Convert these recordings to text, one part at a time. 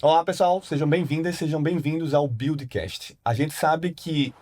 Olá, pessoal, sejam bem-vindas, sejam bem-vindos ao Buildcast. A gente sabe que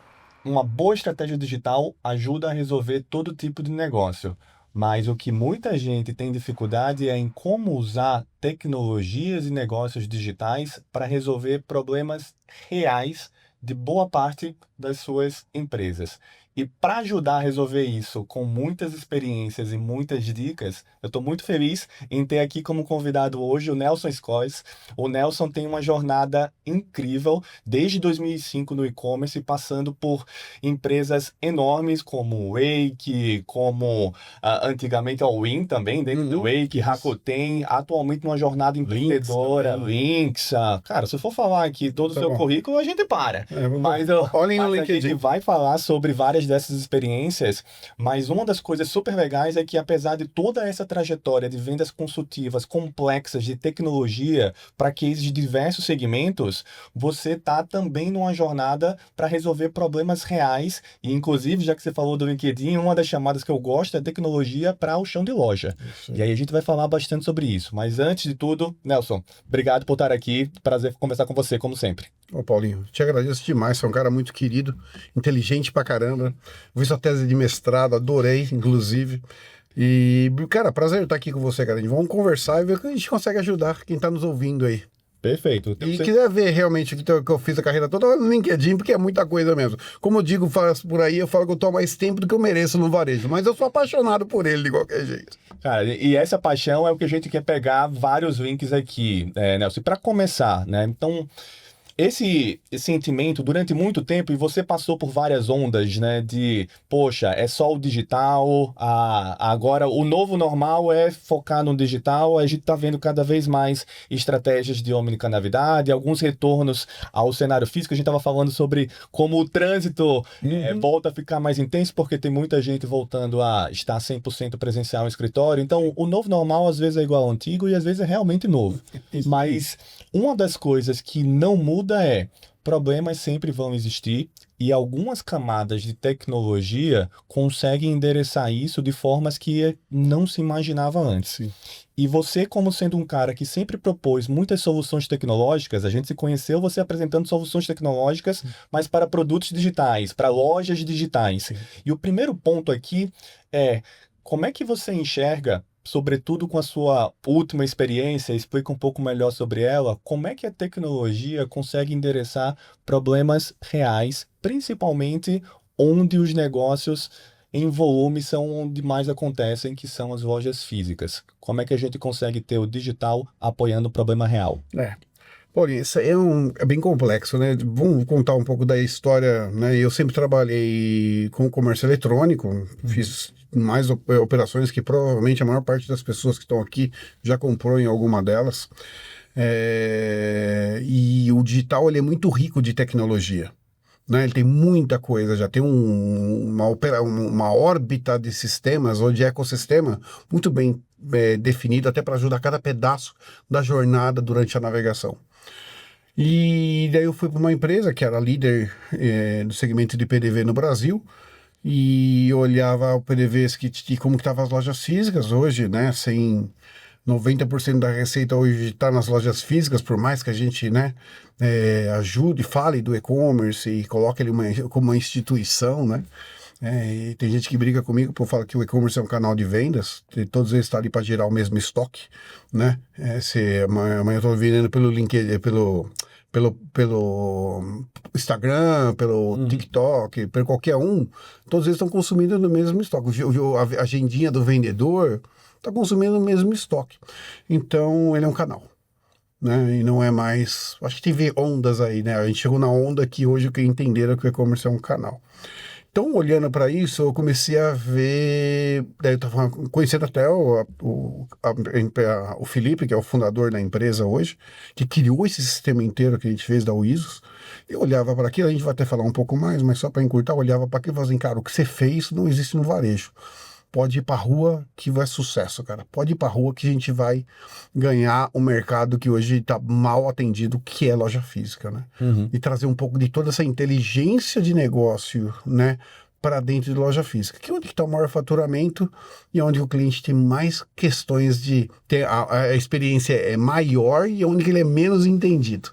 uma boa estratégia digital ajuda a resolver todo tipo de negócio, mas o que muita gente tem dificuldade é em como usar tecnologias e negócios digitais para resolver problemas reais de boa parte das suas empresas. E para ajudar a resolver isso com muitas experiências e muitas dicas, eu estou muito feliz em ter aqui como convidado hoje o Nelson Scores. O Nelson tem uma jornada incrível desde 2005 no e-commerce, passando por empresas enormes como Wake, como antigamente a Win também, dentro do Uhum. Wake, Rakuten, atualmente uma jornada Links empreendedora, também. Lynx. Cara, se eu for falar aqui todo o Tá seu bom. currículo, a gente para. Mas, Olhem no mas a gente LinkedIn. vai falar sobre várias dessas experiências, mas uma das coisas super legais é que apesar de toda essa trajetória de vendas consultivas complexas de tecnologia para cases de diversos segmentos, você está também numa jornada para resolver problemas reais. E, inclusive, já que você falou do LinkedIn, uma das chamadas que eu gosto é tecnologia para o chão de loja. Isso E aí. aí a gente vai falar bastante sobre isso. Mas antes de tudo, Nelson, obrigado por estar aqui. Prazer conversar com você, como sempre. Ô, Paulinho, te agradeço demais. Você é um cara muito querido, inteligente pra caramba. Vi sua tese de mestrado, adorei, inclusive. E, cara, prazer estar aqui com você, cara. Vamos conversar e ver o que a gente consegue ajudar quem tá nos ouvindo aí. Perfeito. Eu tenho E quiser ver realmente que eu fiz a carreira toda vai no LinkedIn, porque é muita coisa mesmo. Como eu digo, faço por aí, eu falo que eu tô há mais tempo do que eu mereço no varejo, mas eu sou apaixonado por ele de qualquer jeito. Cara, e essa paixão é o que a gente quer pegar vários links aqui, Nelson. Para começar, né? Então, esse sentimento durante muito tempo, e você passou por várias ondas, né? De, poxa, é só o digital, agora o novo normal é focar no digital. A gente está vendo cada vez mais estratégias de omnicanalidade, alguns retornos ao cenário físico. A gente estava falando sobre como o trânsito Uhum. volta a ficar mais intenso, porque tem muita gente voltando a estar 100% presencial no escritório. Então, o novo normal às vezes é igual ao antigo e às vezes é realmente novo. Isso aí. Mas uma das coisas que não muda é problemas sempre vão existir e algumas camadas de tecnologia conseguem endereçar isso de formas que não se imaginava antes. Sim. E você, como sendo um cara que sempre propôs muitas soluções tecnológicas, a gente se conheceu você apresentando soluções tecnológicas, mas para produtos digitais, para lojas digitais. Sim. E o primeiro ponto aqui é como é que você enxerga, sobretudo com a sua última experiência, explica um pouco melhor sobre ela, como é que a tecnologia consegue endereçar problemas reais, principalmente onde os negócios em volume são onde mais acontecem, que são as lojas físicas. Como é que a gente consegue ter o digital apoiando o problema real? É. Paulinho, isso aí é bem complexo, né? Vamos contar um pouco da história, né? Eu sempre trabalhei com comércio eletrônico, Uhum. fiz mais operações que provavelmente a maior parte das pessoas que estão aqui já comprou em alguma delas. E o digital ele é muito rico de tecnologia, né? Ele tem muita coisa, já tem uma órbita de sistemas ou de ecossistema muito bem definido até para ajudar cada pedaço da jornada durante a navegação. E daí eu fui para uma empresa que era líder do segmento de PDV no Brasil e olhava o PDVs e como que estavam as lojas físicas hoje, né? Sem 90% da receita hoje está nas lojas físicas, por mais que a gente, né, ajude, fale do e-commerce e coloque ele como uma instituição, né? E tem gente que briga comigo por falar que o e-commerce é um canal de vendas, e todos eles estão ali para gerar o mesmo estoque, né? Se amanhã eu estou vendendo pelo LinkedIn, pelo Instagram, pelo Uhum. TikTok, pelo qualquer um, todos eles estão consumindo no mesmo estoque. A agendinha do vendedor está consumindo o mesmo estoque. Então, ele é um canal. Né? E não é mais. Acho que teve ondas aí, né? A gente chegou na onda que hoje que entenderam que o e-commerce é um canal. Então, olhando para isso, eu comecei a ver. Daí eu estava conhecendo até o Felipe, que é o fundador da empresa hoje, que criou esse sistema inteiro que a gente fez da Uisos. Eu olhava para aquilo, a gente vai até falar um pouco mais, mas só para encurtar, eu olhava para aquilo e falava assim, cara, o que você fez não existe no varejo. Pode ir pra rua que vai sucesso, cara. Pode ir pra rua que a gente vai ganhar o mercado que hoje está mal atendido, que é loja física, né? Uhum. E trazer um pouco de toda essa inteligência de negócio, né? para dentro de loja física, que é onde está o maior faturamento e onde o cliente tem mais questões de ter a experiência é maior e onde ele é menos entendido,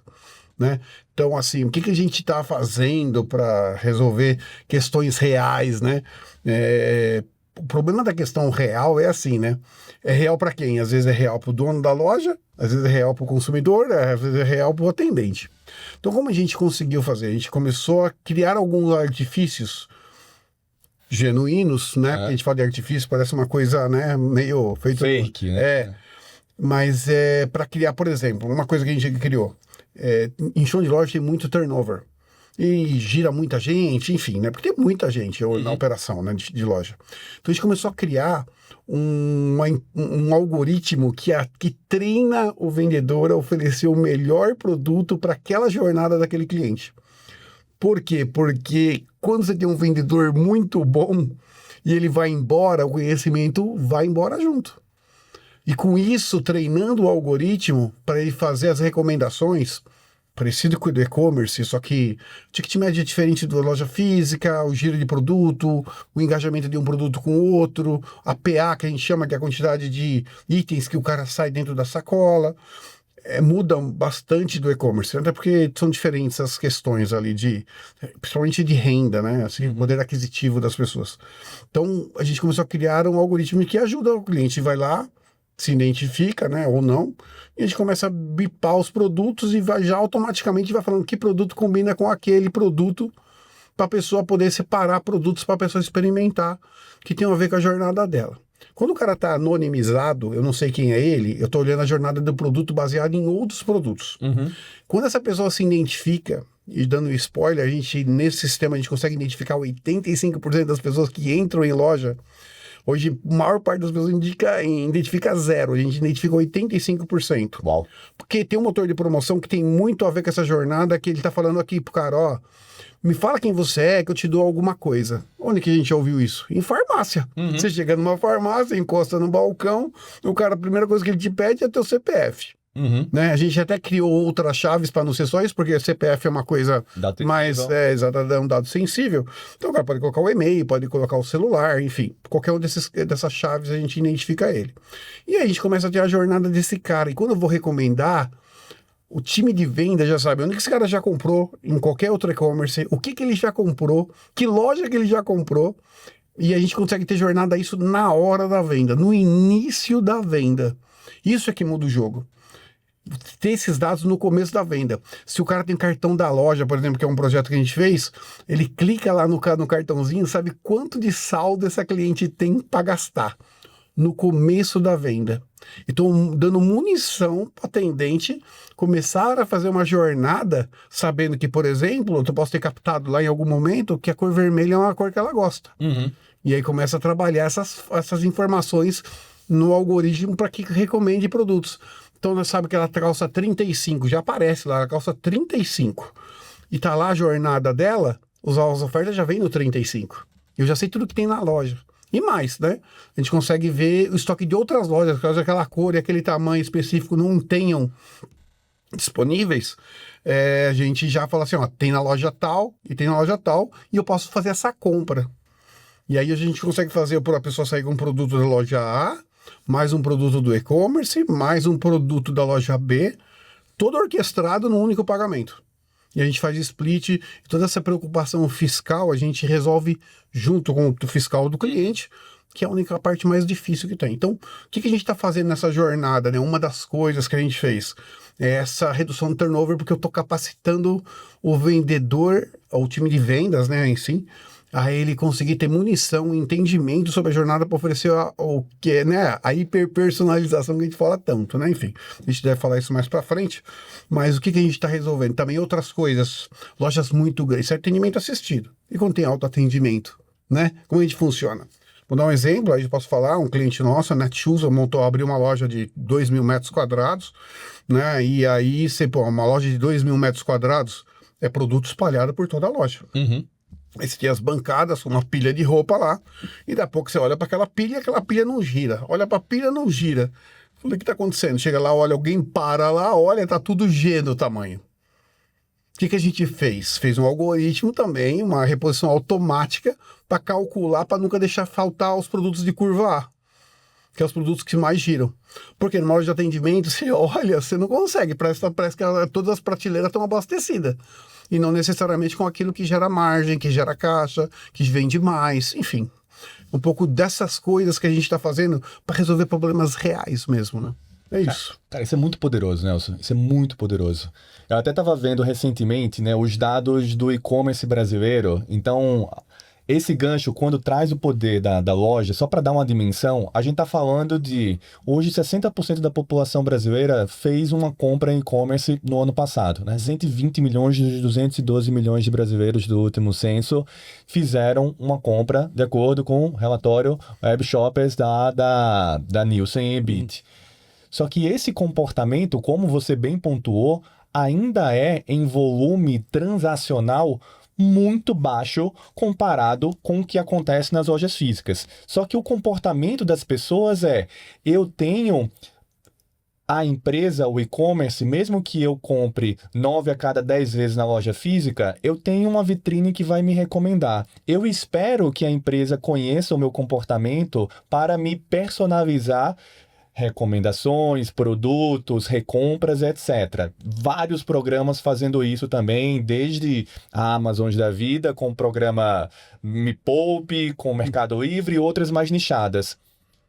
né? Então, assim, o que a gente está fazendo para resolver questões reais, né? O problema da questão real é assim, né? É real para quem? Às vezes é real para o dono da loja, às vezes é real para o consumidor, às vezes é real para o atendente. Então, como a gente conseguiu fazer? A gente começou a criar alguns artifícios genuínos, né? Porque a gente fala de artifício, parece uma coisa, né, meio feito Fake, né? Mas para criar, por exemplo, uma coisa que a gente criou. Em show de loja tem muito turnover. E gira muita gente, enfim, né? Porque tem muita gente na operação, né, de loja. Então a gente começou a criar um algoritmo que treina o vendedor a oferecer o melhor produto para aquela jornada daquele cliente. Por quê? Porque quando você tem um vendedor muito bom e ele vai embora, o conhecimento vai embora junto. E com isso, treinando o algoritmo para ele fazer as recomendações, parecido com o do e-commerce, só que o ticket médio é diferente da loja física, o giro de produto, o engajamento de um produto com o outro, a PA, que a gente chama, que é a quantidade de itens que o cara sai dentro da sacola, mudam bastante do e-commerce, até porque são diferentes as questões ali principalmente de renda, né? Assim, o poder aquisitivo das pessoas. Então, a gente começou a criar um algoritmo que ajuda o cliente, vai lá, se identifica, né, ou não, e a gente começa a bipar os produtos e já automaticamente vai falando que produto combina com aquele produto para a pessoa poder separar produtos para a pessoa experimentar, que tem a ver com a jornada dela. Quando o cara está anonimizado, eu não sei quem é ele, eu estou olhando a jornada do produto baseada em outros produtos. Quando essa pessoa se identifica, e dando spoiler, nesse sistema a gente consegue identificar 85% das pessoas que entram em loja. Hoje, a maior parte das pessoas identifica zero, a gente identifica 85%. Uau. Porque tem um motor de promoção que tem muito a ver com essa jornada, que ele tá falando aqui pro cara, ó, me fala quem você é, que eu te dou alguma coisa. Onde que a gente ouviu isso? Em farmácia. Você chega numa farmácia, encosta no balcão, o cara, a primeira coisa que ele te pede é teu CPF. Né? A gente até criou outras chaves para não ser só isso, porque CPF é uma coisa mais é um dado sensível. Então o cara pode colocar o e-mail, pode colocar o celular, enfim, qualquer uma dessas chaves a gente identifica ele. E aí a gente começa a ter a jornada desse cara. E quando eu vou recomendar, o time de venda já sabe onde que esse cara já comprou, em qualquer outro e-commerce, o que ele já comprou, que loja que ele já comprou. E a gente consegue ter jornada isso na hora da venda, no início da venda. Isso é que muda o jogo. Ter esses dados no começo da venda. Se o cara tem cartão da loja, por exemplo, que é um projeto que a gente fez, ele clica lá no cartãozinho, sabe quanto de saldo essa cliente tem para gastar no começo da venda. Então, dando munição para o atendente começar a fazer uma jornada, sabendo que, por exemplo, eu posso ter captado lá em algum momento que a cor vermelha é uma cor que ela gosta. E aí começa a trabalhar essas informações no algoritmo para que recomende produtos. Então, nós sabemos que ela calça 35, já aparece lá, ela calça 35. E tá lá a jornada dela, as ofertas já vêm no 35. Eu já sei tudo que tem na loja. E mais, né? A gente consegue ver o estoque de outras lojas, caso aquela cor e aquele tamanho específico não tenham disponíveis, a gente já fala assim, ó, tem na loja tal e tem na loja tal, e eu posso fazer essa compra. E aí a gente consegue fazer para a pessoa sair com um produto da loja A, mais um produto do e-commerce, mais um produto da loja B, todo orquestrado num único pagamento. E a gente faz split, toda essa preocupação fiscal a gente resolve junto com o fiscal do cliente, que é a única parte mais difícil que tem. Então, o que a gente está fazendo nessa jornada, né? Uma das coisas que a gente fez é essa redução do turnover, porque eu estou capacitando o vendedor, o time de vendas, né, em si, a ele conseguir ter munição e entendimento sobre a jornada para oferecer o que é, né, a hiperpersonalização que a gente fala tanto, né? Enfim, a gente deve falar isso mais para frente, mas o que a gente está resolvendo? Também outras coisas, lojas muito grandes, isso é atendimento assistido. E quando tem autoatendimento, né? Como a gente funciona? Vou dar um exemplo, aí eu posso falar, um cliente nosso, a Netshoes, abriu uma loja de 2.000 metros quadrados, né? E aí, uma loja de 2.000 metros quadrados é produto espalhado por toda a loja. Aí você tem as bancadas, uma pilha de roupa lá, e daqui a pouco você olha para aquela pilha não gira. Olha para a pilha, não gira. Falei, o que está acontecendo? Chega lá, olha, alguém para lá, olha, tá tudo G no tamanho. O que a gente fez? Fez um algoritmo também, uma reposição automática para calcular, para nunca deixar faltar os produtos de curva A, que é os produtos que mais giram. Porque numa hora de atendimento, você olha, você não consegue, parece que todas as prateleiras estão abastecidas. E não necessariamente com aquilo que gera margem, que gera caixa, que vende mais, enfim. Um pouco dessas coisas que a gente está fazendo para resolver problemas reais mesmo, né? É isso. Cara, isso é muito poderoso, Nelson. Isso é muito poderoso. Eu até estava vendo recentemente, né, os dados do e-commerce brasileiro. Então, esse gancho, quando traz o poder da loja, só para dar uma dimensão, a gente está falando de... Hoje, 60% da população brasileira fez uma compra em e-commerce no ano passado. Né? 120 milhões dos 212 milhões de brasileiros do último censo fizeram uma compra, de acordo com o relatório Web Shoppers da Nielsen e Ebit. Só que esse comportamento, como você bem pontuou, ainda é em volume transacional muito baixo comparado com o que acontece nas lojas físicas. Só que o comportamento das pessoas eu tenho a empresa, o e-commerce, mesmo que eu compre 9 a cada 10 vezes na loja física, eu tenho uma vitrine que vai me recomendar. Eu espero que a empresa conheça o meu comportamento para me personalizar recomendações, produtos, recompras, etc. Vários programas fazendo isso também, desde a Amazon da vida, com o programa Me Poupe, com o Mercado Livre e outras mais nichadas.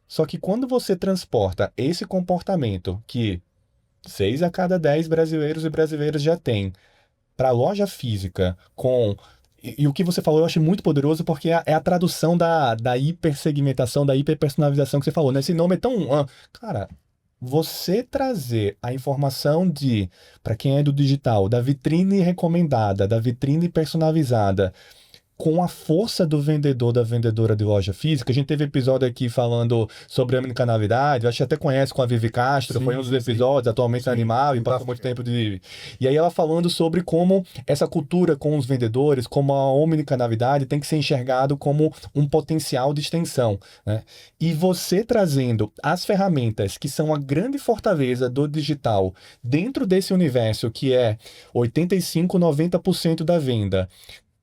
Só que quando você transporta esse comportamento que 6 a cada 10 brasileiros e brasileiras já têm para a loja física com... E o que você falou eu achei muito poderoso porque é a tradução da hipersegmentação, da hiperpersonalização que você falou, né? Esse nome é tão... Cara, você trazer a informação para quem é do digital, da vitrine recomendada, da vitrine personalizada, com a força do vendedor, da vendedora de loja física. A gente teve episódio aqui falando sobre a omnicanalidade, acho que até conhece com a Vivi Castro, foi um dos episódios, atualmente animal, e passou muito tempo de... E aí ela falando sobre como essa cultura com os vendedores, como a omnicanalidade tem que ser enxergado como um potencial de extensão, né? E você trazendo as ferramentas que são a grande fortaleza do digital dentro desse universo que é 85, 90% da venda,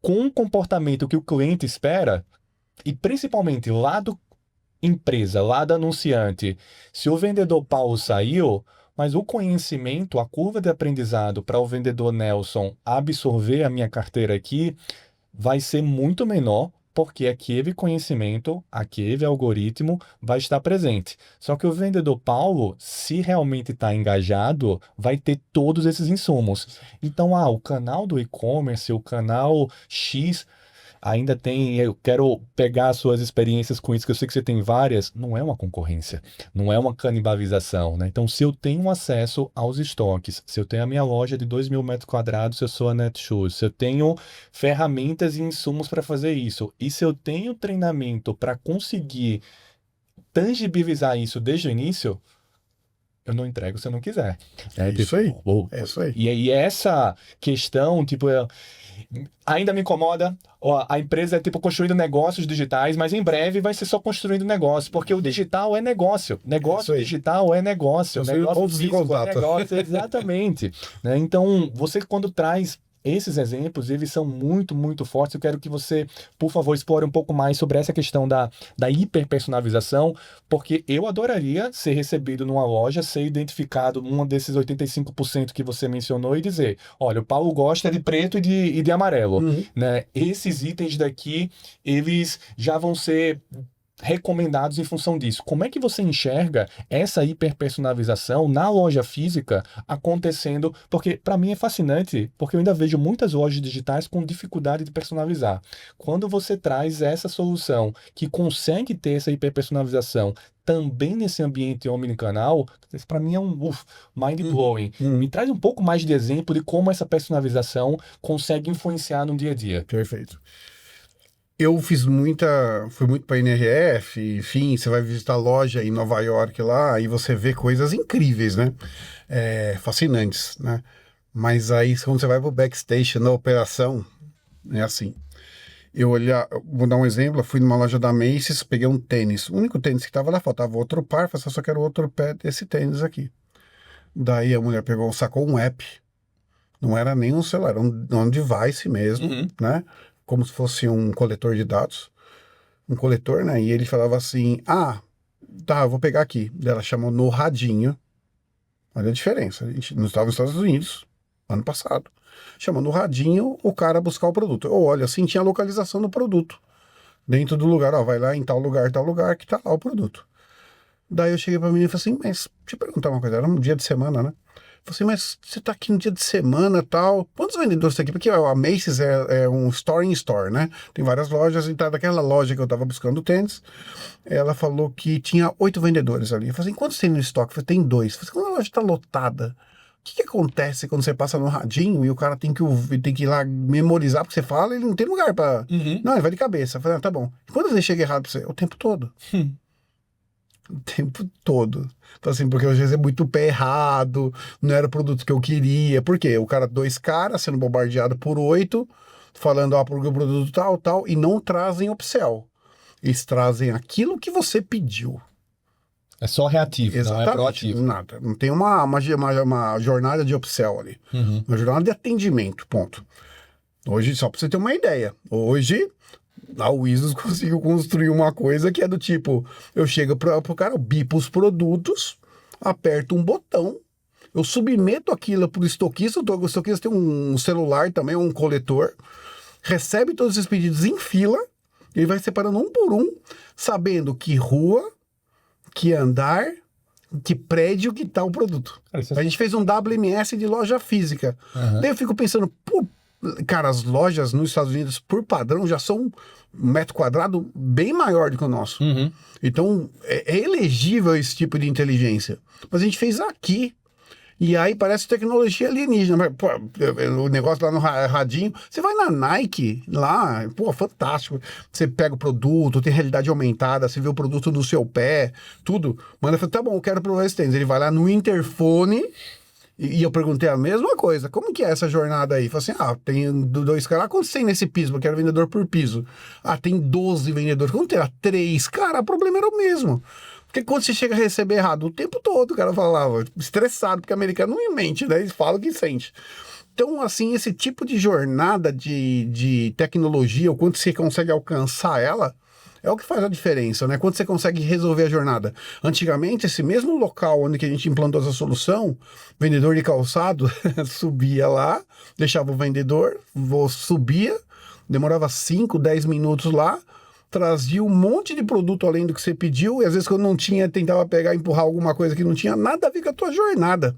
com um comportamento que o cliente espera, e principalmente lá do empresa, lá do anunciante, se o vendedor Paulo saiu, mas o conhecimento, a curva de aprendizado para o vendedor Nelson absorver a minha carteira aqui, vai ser muito menor, porque aquele conhecimento, aquele algoritmo vai estar presente. Só que o vendedor Paulo, se realmente está engajado, vai ter todos esses insumos. Então, o canal do e-commerce, o canal X, ainda tem... Eu quero pegar as suas experiências com isso, que eu sei que você tem várias. Não é uma concorrência, não é uma canibalização, né? Então, se eu tenho acesso aos estoques, se eu tenho a minha loja de 2.000 metros quadrados, se eu sou a Netshoes, se eu tenho ferramentas e insumos para fazer isso, e se eu tenho treinamento para conseguir tangibilizar isso desde o início, eu não entrego se eu não quiser. Isso aí. É isso aí. E aí essa questão, tipo, ainda me incomoda. A empresa é tipo construindo negócios digitais, mas em breve vai ser só construindo negócio, porque o digital é negócio. Negócio digital é negócio. Negócio físico é negócio, exatamente. Né? Então, você quando traz esses exemplos, eles são muito, muito fortes. Eu quero que você, por favor, explore um pouco mais sobre essa questão da hiperpersonalização, porque eu adoraria ser recebido numa loja, ser identificado num desses 85% que você mencionou e dizer, olha, o Paulo gosta de preto e de amarelo. Né? Esses itens daqui, eles já vão ser recomendados em função disso. Como é que você enxerga essa hiperpersonalização na loja física acontecendo? Porque para mim é fascinante, porque eu ainda vejo muitas lojas digitais com dificuldade de personalizar. Quando você traz essa solução que consegue ter essa hiperpersonalização também nesse ambiente omnicanal, isso para mim é um mind-blowing. Me traz um pouco mais de exemplo de como essa personalização consegue influenciar no dia a dia. Perfeito. Eu fui muito para a NRF, enfim, você vai visitar a loja em Nova York lá e você vê coisas incríveis, né? Fascinantes, né? Mas aí, quando você vai para o backstage na operação, é assim. Vou dar um exemplo, eu fui numa loja da Macy's, peguei um tênis. O único tênis que estava lá, faltava outro par, falei, só quero outro pé desse tênis aqui. Daí a mulher sacou um app, Não era nem um celular, era um device mesmo, Uhum. né? Como se fosse um coletor de dados. Um coletor, né? E ele falava assim, tá, eu vou pegar aqui. Ela chamou no radinho. Olha a diferença. A gente não estava nos Estados Unidos, ano passado. Chamou no radinho o cara buscar o produto. Eu olho assim, tinha a localização do produto. Dentro do lugar, ó, vai lá em tal lugar, que tá lá o produto. Daí eu cheguei pra mim e falei assim, mas deixa eu perguntar uma coisa, era um dia de semana, né? Falei assim, mas você tá aqui no dia de semana e tal, quantos vendedores tem aqui? Porque a Macy's é um store in store, né? Tem várias lojas, e tá daquela loja que eu tava buscando tênis, ela falou que tinha 8 vendedores ali. Eu falei assim, quantos tem no estoque? Eu falei, tem 2. Eu falei assim, quando a loja tá lotada, o que acontece quando você passa no radinho e o cara tem que ir lá memorizar, porque você fala, ele não tem lugar pra... Uhum. Não, ele vai de cabeça. Eu falei, tá bom. E quando ele chega errado pra você? O tempo todo. O tempo todo. Então, assim, porque às vezes é muito pé errado, não era o produto que eu queria. Por quê? O cara, 2 caras sendo bombardeado por 8, falando, porque o produto tal, e não trazem upsell. Eles trazem aquilo que você pediu. É só reativo, não é Exatamente. proativo. Nada. Não tem uma jornada de upsell ali. Uhum. Uma jornada de atendimento, ponto. Hoje, só pra você ter uma ideia, hoje a Wizards conseguiu construir uma coisa que é do tipo, eu chego pro cara, eu bipo os produtos, aperto um botão, eu submeto aquilo pro estoquista, o estoquista tem um celular também, um coletor, recebe todos esses pedidos em fila, ele vai separando um por um, sabendo que rua, que andar, que prédio que tá o produto. Cara, isso A gente fez um WMS de loja física. Aham. Daí eu fico pensando, pô, cara, as lojas nos Estados Unidos, por padrão, já são um metro quadrado bem maior do que o nosso. Uhum. Então, é elegível esse tipo de inteligência. Mas a gente fez aqui. E aí parece tecnologia alienígena. Mas, pô, o negócio lá no radinho. Você vai na Nike, lá, pô, fantástico. Você pega o produto, tem realidade aumentada, você vê o produto no seu pé, tudo. Manda, fala, tá bom, eu quero provar esse tênis. Ele vai lá no interfone. E eu perguntei a mesma coisa, como que é essa jornada aí? Falei assim, tem 2 caras, quantos tem nesse piso? Porque era vendedor por piso. Tem 12 vendedores, quanto terá? 3. Cara, o problema era o mesmo. Porque quando você chega a receber errado, o tempo todo o cara falava, estressado, porque americano não mente, né? Eles falam o que sente. Então, assim, esse tipo de jornada de tecnologia, o quanto você consegue alcançar ela, é o que faz a diferença, né? Quando você consegue resolver a jornada. Antigamente, esse mesmo local onde que a gente implantou essa solução, vendedor de calçado subia lá, deixava o vendedor, subia, demorava 5, 10 minutos lá, trazia um monte de produto além do que você pediu, e às vezes quando não tinha, tentava pegar, empurrar alguma coisa que não tinha nada a ver com a tua jornada.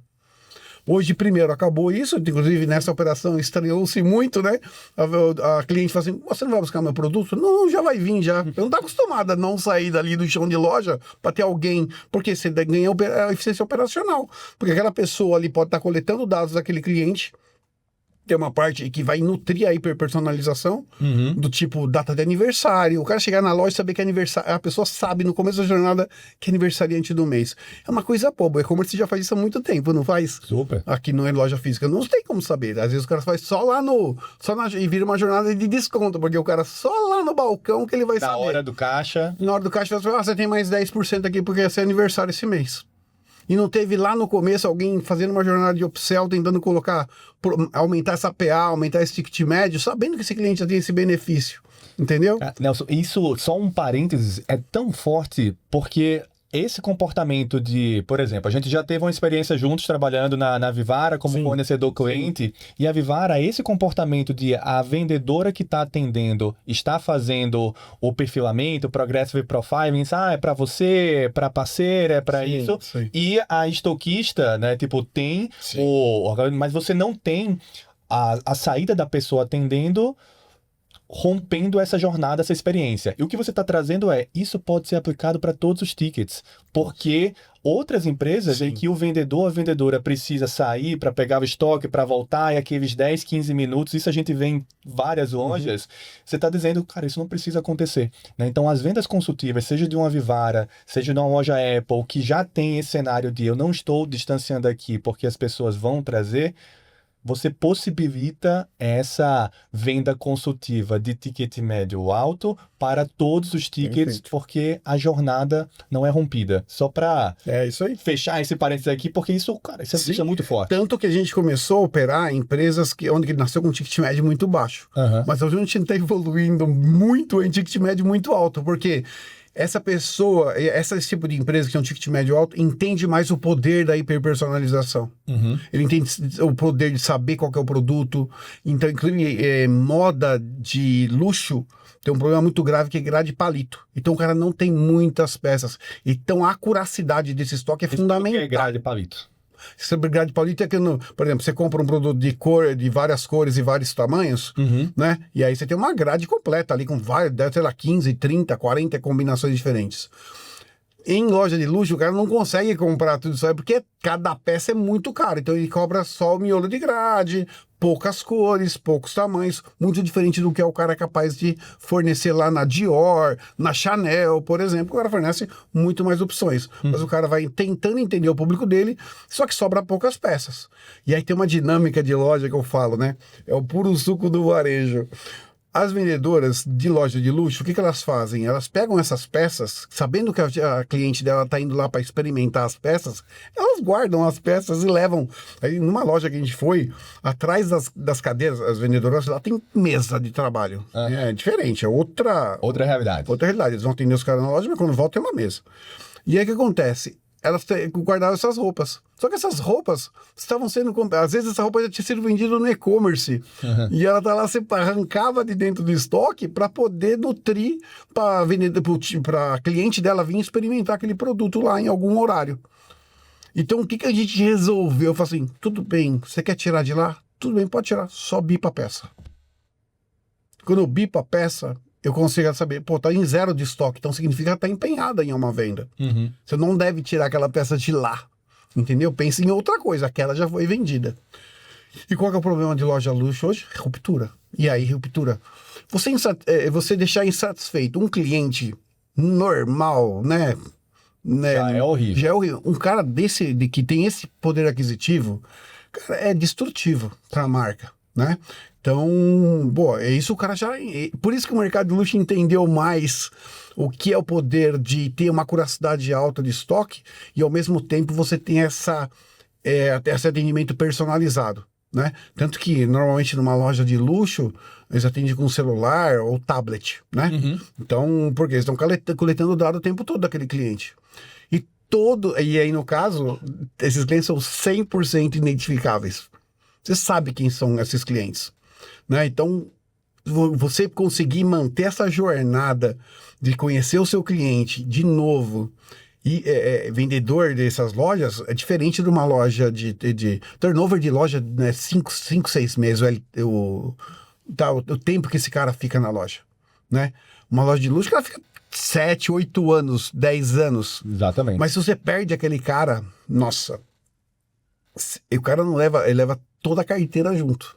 Hoje, primeiro, acabou isso, inclusive nessa operação estranhou-se muito, né? A cliente fala assim, você não vai buscar meu produto? Não, já vai vir, já. Eu não estou acostumada a não sair dali do chão de loja para ter alguém, porque você ganha a eficiência operacional. Porque aquela pessoa ali pode estar coletando dados daquele cliente, tem uma parte que vai nutrir a hiperpersonalização, Uhum. do tipo data de aniversário. O cara chegar na loja e saber que é aniversário. A pessoa sabe no começo da jornada que é aniversariante do mês. É uma coisa boba. O e-commerce já faz isso há muito tempo, não faz? Super. Aqui não é loja física. Não tem como saber. Às vezes o cara faz só lá e vira uma jornada de desconto, porque o cara só lá no balcão que ele vai Na saber. hora do caixa. Na hora do caixa, você tem mais 10% aqui porque é seu aniversário esse mês. E não teve lá no começo alguém fazendo uma jornada de upsell, tentando aumentar essa PA, aumentar esse ticket médio, sabendo que esse cliente já tem esse benefício. Entendeu? Nelson, isso, só um parênteses, é tão forte porque esse comportamento de, por exemplo, a gente já teve uma experiência juntos trabalhando na Vivara como fornecedor cliente, e a Vivara, esse comportamento de a vendedora que está atendendo está fazendo o perfilamento, o Progressive Profiling, é para você, é para parceira, é para isso, Sim. e a estoquista, né, tipo, tem mas você não tem a saída da pessoa atendendo rompendo essa jornada, essa experiência. E o que você está trazendo isso pode ser aplicado para todos os tickets, porque outras empresas em que o vendedor, a vendedora precisa sair para pegar o estoque, para voltar, e aqueles 10, 15 minutos, isso a gente vê em várias lojas, você está dizendo, cara, isso não precisa acontecer. Né? Então, as vendas consultivas, seja de uma Vivara, seja de uma loja Apple, que já tem esse cenário de eu não estou distanciando aqui porque as pessoas vão trazer, você possibilita essa venda consultiva de ticket médio alto para todos os tickets, Perfeito. porque a jornada não é rompida. Só para É isso aí. fechar esse parênteses aqui, porque isso, cara, Sim. isso é muito forte. Tanto que a gente começou a operar em empresas onde nasceu com um ticket médio muito baixo. Aham. Mas hoje a gente está evoluindo muito em ticket médio muito alto, porque essa pessoa, esse tipo de empresa que tem um ticket médio alto, entende mais o poder da hiperpersonalização. Uhum. Ele entende o poder de saber qual que é o produto. Então, inclusive, moda de luxo tem um problema muito grave que é grade palito. Então, o cara não tem muitas peças. Então, a acuracidade desse estoque é fundamental. É grade palito. Sobre grade palito é que, por exemplo, você compra um produto de cor, de várias cores e vários tamanhos, né? E aí você tem uma grade completa ali com várias, sei lá, 15, 30, 40 combinações diferentes. Em loja de luxo, o cara não consegue comprar tudo isso aí, porque cada peça é muito cara. Então ele cobra só o miolo de grade, poucas cores, poucos tamanhos, muito diferente do que o cara é capaz de fornecer lá na Dior, na Chanel, por exemplo. O cara fornece muito mais opções. Mas o cara vai tentando entender o público dele, só que sobra poucas peças. E aí tem uma dinâmica de loja que eu falo, né? É o puro suco do varejo. As vendedoras de loja de luxo, o que elas fazem? Elas pegam essas peças, sabendo que a cliente dela está indo lá para experimentar as peças, elas guardam as peças e levam. Aí, numa loja que a gente foi, atrás das cadeiras, as vendedoras lá tem mesa de trabalho. É diferente, é outra realidade. Outra realidade. Eles vão atender os caras na loja, mas quando volta tem uma mesa. E aí o que acontece? Elas guardavam essas roupas. Só que essas roupas estavam sendo compradas. Às vezes essa roupa já tinha sido vendida no e-commerce. E ela tá lá, você arrancava de dentro do estoque para poder nutrir para a cliente dela vir experimentar aquele produto lá em algum horário. Então o que a gente resolveu? Eu falei assim, tudo bem, você quer tirar de lá? Tudo bem, pode tirar, só bipa a peça. Quando eu bipo a peça, eu consigo saber, pô, tá em zero de estoque, então significa que tá empenhada em uma venda. Você não deve tirar aquela peça de lá, entendeu? Pense em outra coisa, aquela já foi vendida. E qual que é o problema de loja luxo hoje? Ruptura. E aí, ruptura? Você deixar insatisfeito um cliente normal, né? Já é horrível. Já é horrível. Um cara desse, que tem esse poder aquisitivo, cara, é destrutivo para a marca, né? Então, pô, é isso o cara já... Por isso que o mercado de luxo entendeu mais o que é o poder de ter uma curiosidade alta de estoque e, ao mesmo tempo, você tem esse atendimento personalizado, né? Tanto que, normalmente, numa loja de luxo, eles atendem com celular ou tablet, né? Então, porque eles estão coletando dado o tempo todo daquele cliente. E aí, no caso, esses clientes são 100% identificáveis. Você sabe quem são esses clientes, né? Então, você conseguir manter essa jornada de conhecer o seu cliente de novo e vendedor dessas lojas é diferente de uma loja de turnover de loja, né, 5, 6 meses, o tempo que esse cara fica na loja, né? Uma loja de luxo que ela fica 7, 8 anos, 10 anos. Exatamente. Mas se você perde aquele cara, nossa, o cara não leva, ele leva toda a carteira junto.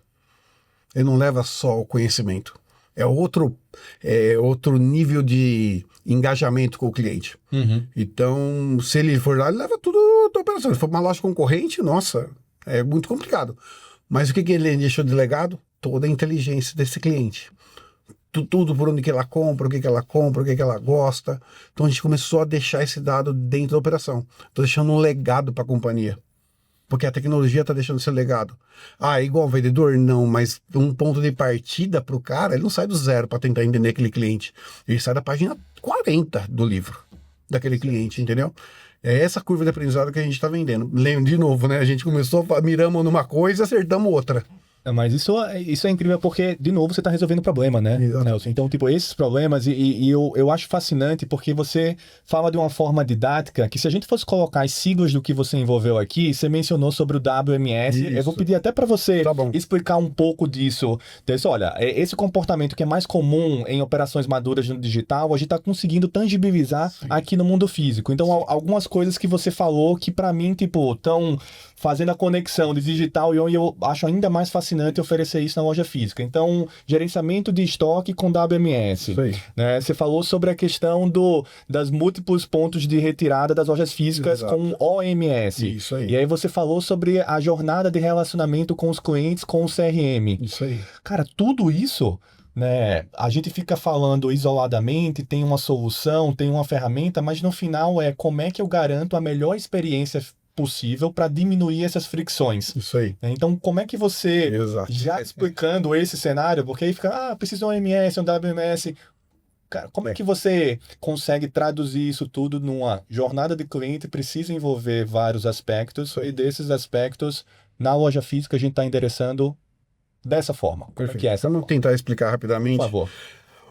Ele não leva só o conhecimento. É outro nível de engajamento com o cliente. Então, se ele for lá, ele leva tudo da operação. Se for uma loja concorrente, nossa, é muito complicado. Mas o que ele deixou de legado? Toda a inteligência desse cliente. Tudo por onde que ela compra, o que ela compra, o que ela gosta. Então a gente começou a deixar esse dado dentro da operação. Estou deixando um legado para a companhia. Porque a tecnologia está deixando esse legado. Ah, é igual o vendedor? Não, mas um ponto de partida para o cara, ele não sai do zero para tentar entender aquele cliente. Ele sai da página 40 do livro daquele cliente, entendeu? É essa curva de aprendizado que a gente está vendendo. Lembra de novo, né? A gente começou, miramos numa coisa e acertamos outra. Mas isso é incrível porque, de novo, você está resolvendo o problema, né, Nelson? Então, tipo, esses problemas, e eu acho fascinante porque você fala de uma forma didática que, se a gente fosse colocar as siglas do que você envolveu aqui, você mencionou sobre o WMS, Isso. eu vou pedir até para você Tá bom. explicar um pouco disso. Então, olha, esse comportamento que é mais comum em operações maduras no digital, a gente está conseguindo tangibilizar aqui no mundo físico. Então, algumas coisas que você falou que, para mim, tipo, estão fazendo a conexão de digital e eu acho ainda mais fascinante fascinante oferecer isso na loja física. Então, gerenciamento de estoque com WMS. Isso aí. Né? Você falou sobre a questão das múltiplos pontos de retirada das lojas físicas Exato. com OMS. Isso aí. E aí você falou sobre a jornada de relacionamento com os clientes com o CRM. Isso aí. Cara, tudo isso, né? A gente fica falando isoladamente, tem uma solução, tem uma ferramenta, mas no final como é que eu garanto a melhor experiência possível para diminuir essas fricções. Isso aí. Então, como é que você, Exato. já explicando esse cenário, porque aí fica, precisa de um OMS, um WMS. Cara, como é que você consegue traduzir isso tudo numa jornada de cliente? Precisa envolver vários aspectos, e desses aspectos, na loja física, a gente está endereçando dessa forma. Como é Perfeito. que é essa? Vamos tentar explicar rapidamente. Por favor.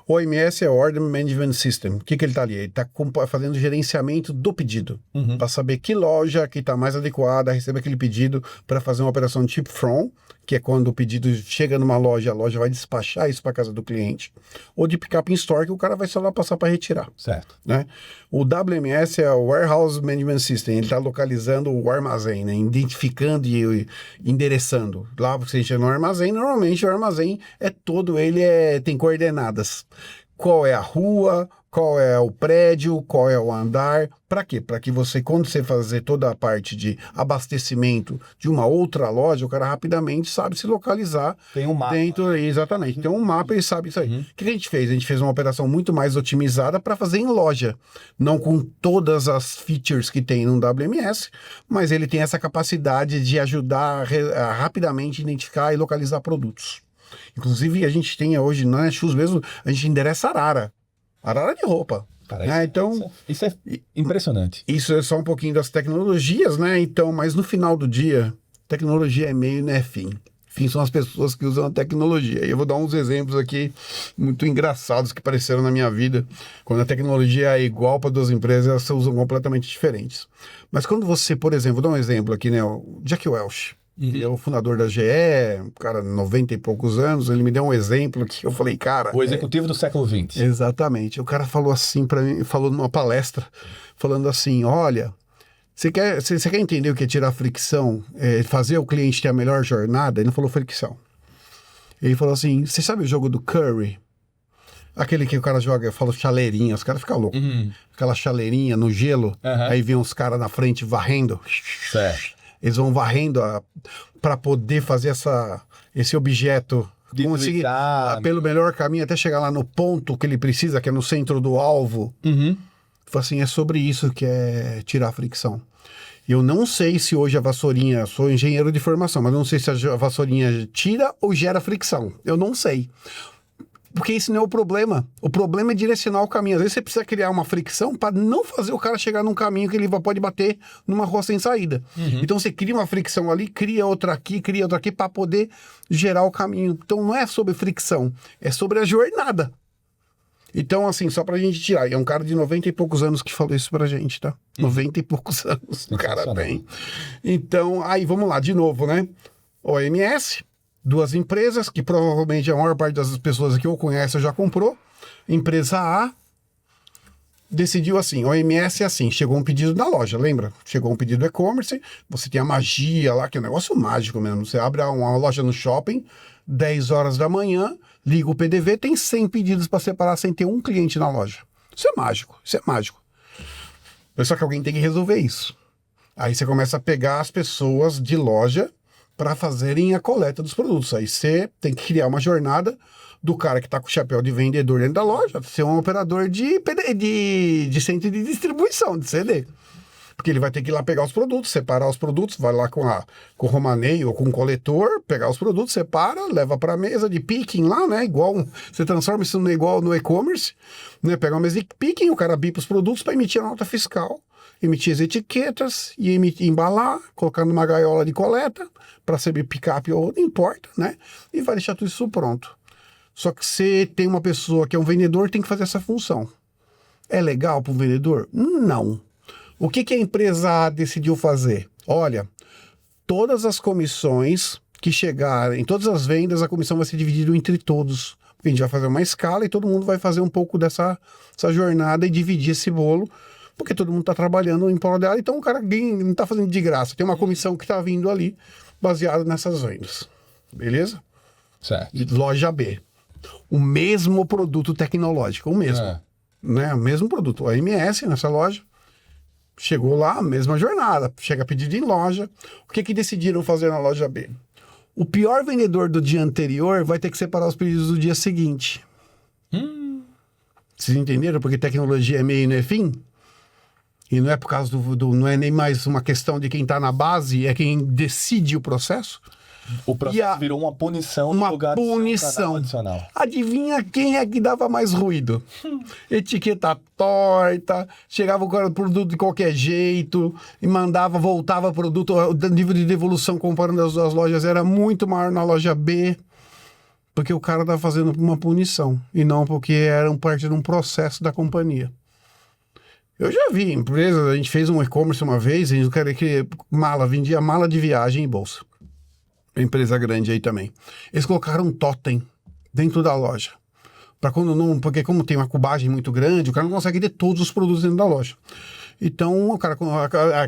O OMS é o Order Management System. O que ele está ali? Ele está fazendo gerenciamento do pedido, para saber que loja que está mais adequada a receber aquele pedido para fazer uma operação tipo from, que é quando o pedido chega numa loja, a loja vai despachar isso para casa do cliente, ou de pick up in store, que o cara vai só lá passar para retirar. Certo. Né? O WMS é o Warehouse Management System. Ele está localizando o armazém, né? Identificando e endereçando. Lá você entra no armazém, normalmente o armazém tem coordenadas. Qual é a rua, qual é o prédio, qual é o andar. Para quê? Para que você, quando você fazer toda a parte de abastecimento de uma outra loja, o cara rapidamente sabe se localizar. Tem um mapa. Exatamente. Tem um mapa e ele sabe isso aí. O que a gente fez? A gente fez uma operação muito mais otimizada para fazer em loja. Não com todas as features que tem no WMS, mas ele tem essa capacidade de ajudar a rapidamente identificar e localizar produtos. Inclusive, a gente tem hoje, na Netshoes mesmo, a gente endereça arara de roupa. Cara, Então, isso é impressionante. isso é só um pouquinho das tecnologias, né? Então, mas no final do dia, tecnologia é meio, né, fim. Fim são as pessoas que usam a tecnologia. E eu vou dar uns exemplos aqui muito engraçados que apareceram na minha vida. Quando a tecnologia é igual para duas empresas, elas se usam completamente diferentes. Mas quando você, por exemplo, vou dar um exemplo aqui, né? O Jack Welch. Ele é o fundador da GE, um cara 90 e poucos anos, ele me deu um exemplo que eu falei, cara... O executivo do século XX. Exatamente. O cara falou assim para mim, falou numa palestra, falando assim, olha, você quer entender o que é tirar fricção, fazer o cliente ter a melhor jornada? Ele não falou fricção. Ele falou assim, você sabe o jogo do Curry? Aquele que o cara joga, eu falo chaleirinha, os caras ficam loucos. Aquela chaleirinha no gelo, aí vem uns caras na frente varrendo. Certo. Eles vão varrendo para poder fazer esse objeto conseguir pelo melhor caminho até chegar lá no ponto que ele precisa, que é no centro do alvo. Assim, é sobre isso que é tirar a fricção. Eu não sei se hoje a vassourinha, sou engenheiro de formação, mas não sei se a vassourinha tira ou gera fricção. Eu não sei. Porque isso não é o problema. O problema é direcionar o caminho. Às vezes você precisa criar uma fricção para não fazer o cara chegar num caminho que ele pode bater numa rua sem saída. Então você cria uma fricção ali, cria outra aqui para poder gerar o caminho. Então não é sobre fricção, é sobre a jornada. Então, assim, só pra gente tirar. É um cara de 90 e poucos anos que falou isso pra gente, tá? 90 e poucos anos. O cara tem. Então, aí vamos lá, de novo, né? OMS. Duas empresas, que provavelmente a maior parte das pessoas que eu conheço já comprou. Empresa A decidiu assim, OMS é assim, chegou um pedido da loja, lembra? Chegou um pedido do e-commerce, você tem a magia lá, que é um negócio mágico mesmo. Você abre uma loja no shopping, 10 horas da manhã, liga o PDV, tem 100 pedidos para separar sem ter um cliente na loja. Isso é mágico. Só que alguém tem que resolver isso. Aí você começa a pegar as pessoas de loja para fazerem a coleta dos produtos. Aí você tem que criar uma jornada do cara que está com o chapéu de vendedor dentro da loja, ser um operador de centro de distribuição, de CD. Porque ele vai ter que ir lá pegar os produtos, separar os produtos, vai lá com o romaneio ou com o coletor, pegar os produtos, separa, leva para a mesa de picking lá, né? Você transforma isso igual no e-commerce, né? Pega uma mesa de picking, o cara bipa os produtos para emitir a nota fiscal, emitir as etiquetas e embalar, colocar numa gaiola de coleta, para ser pick-up ou não importa, né? E vai deixar tudo isso pronto. Só que você tem uma pessoa que é um vendedor, tem que fazer essa função. É legal para um vendedor? Não. O que a empresa A decidiu fazer? Olha, todas as comissões que chegarem, todas as vendas, a comissão vai ser dividida entre todos. Porque a gente vai fazer uma escala e todo mundo vai fazer um pouco dessa jornada e dividir esse bolo, porque todo mundo está trabalhando em prol dela, então o cara não está fazendo de graça. Tem uma comissão que está vindo ali, baseada nessas vendas. beleza? Certo. E loja B. O mesmo produto tecnológico, o mesmo. Né? O mesmo produto. O AMS nessa loja. Chegou lá, mesma jornada. Chega pedido em loja. O que decidiram fazer na loja B? O pior vendedor do dia anterior vai ter que separar os pedidos do dia seguinte. Vocês entenderam? Porque tecnologia é meio e não é fim? E não é por causa não é nem mais uma questão de quem está na base, é quem decide o processo. O processo virou uma punição no lugar do canal adicional. Adivinha quem é que dava mais ruído? Etiqueta torta, chegava o produto de qualquer jeito, e voltava o produto, o nível de devolução comparando as duas lojas era muito maior na loja B, porque o cara estava fazendo uma punição, e não porque era parte de um processo da companhia. Eu já vi empresas, a gente fez um e-commerce uma vez, e o cara que vendia mala de viagem e bolsa. Empresa grande aí também. Eles colocaram um totem dentro da loja. Porque como tem uma cubagem muito grande, o cara não consegue ter todos os produtos dentro da loja. Então, o cara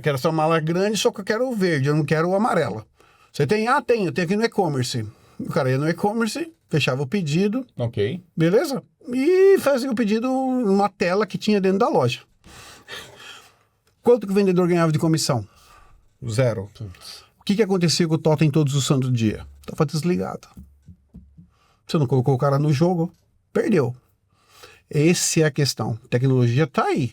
quer essa mala grande, só que eu quero o verde, eu não quero o amarela. Você tem? Tenho aqui no e-commerce. O cara ia no e-commerce, fechava o pedido. Ok. Beleza? E fazia o pedido numa tela que tinha dentro da loja. Quanto que o vendedor ganhava de comissão? 0. O que acontecia com o totem todos os santos dias? Estava desligado. Você não colocou o cara no jogo, perdeu. Essa é a questão. A tecnologia está aí.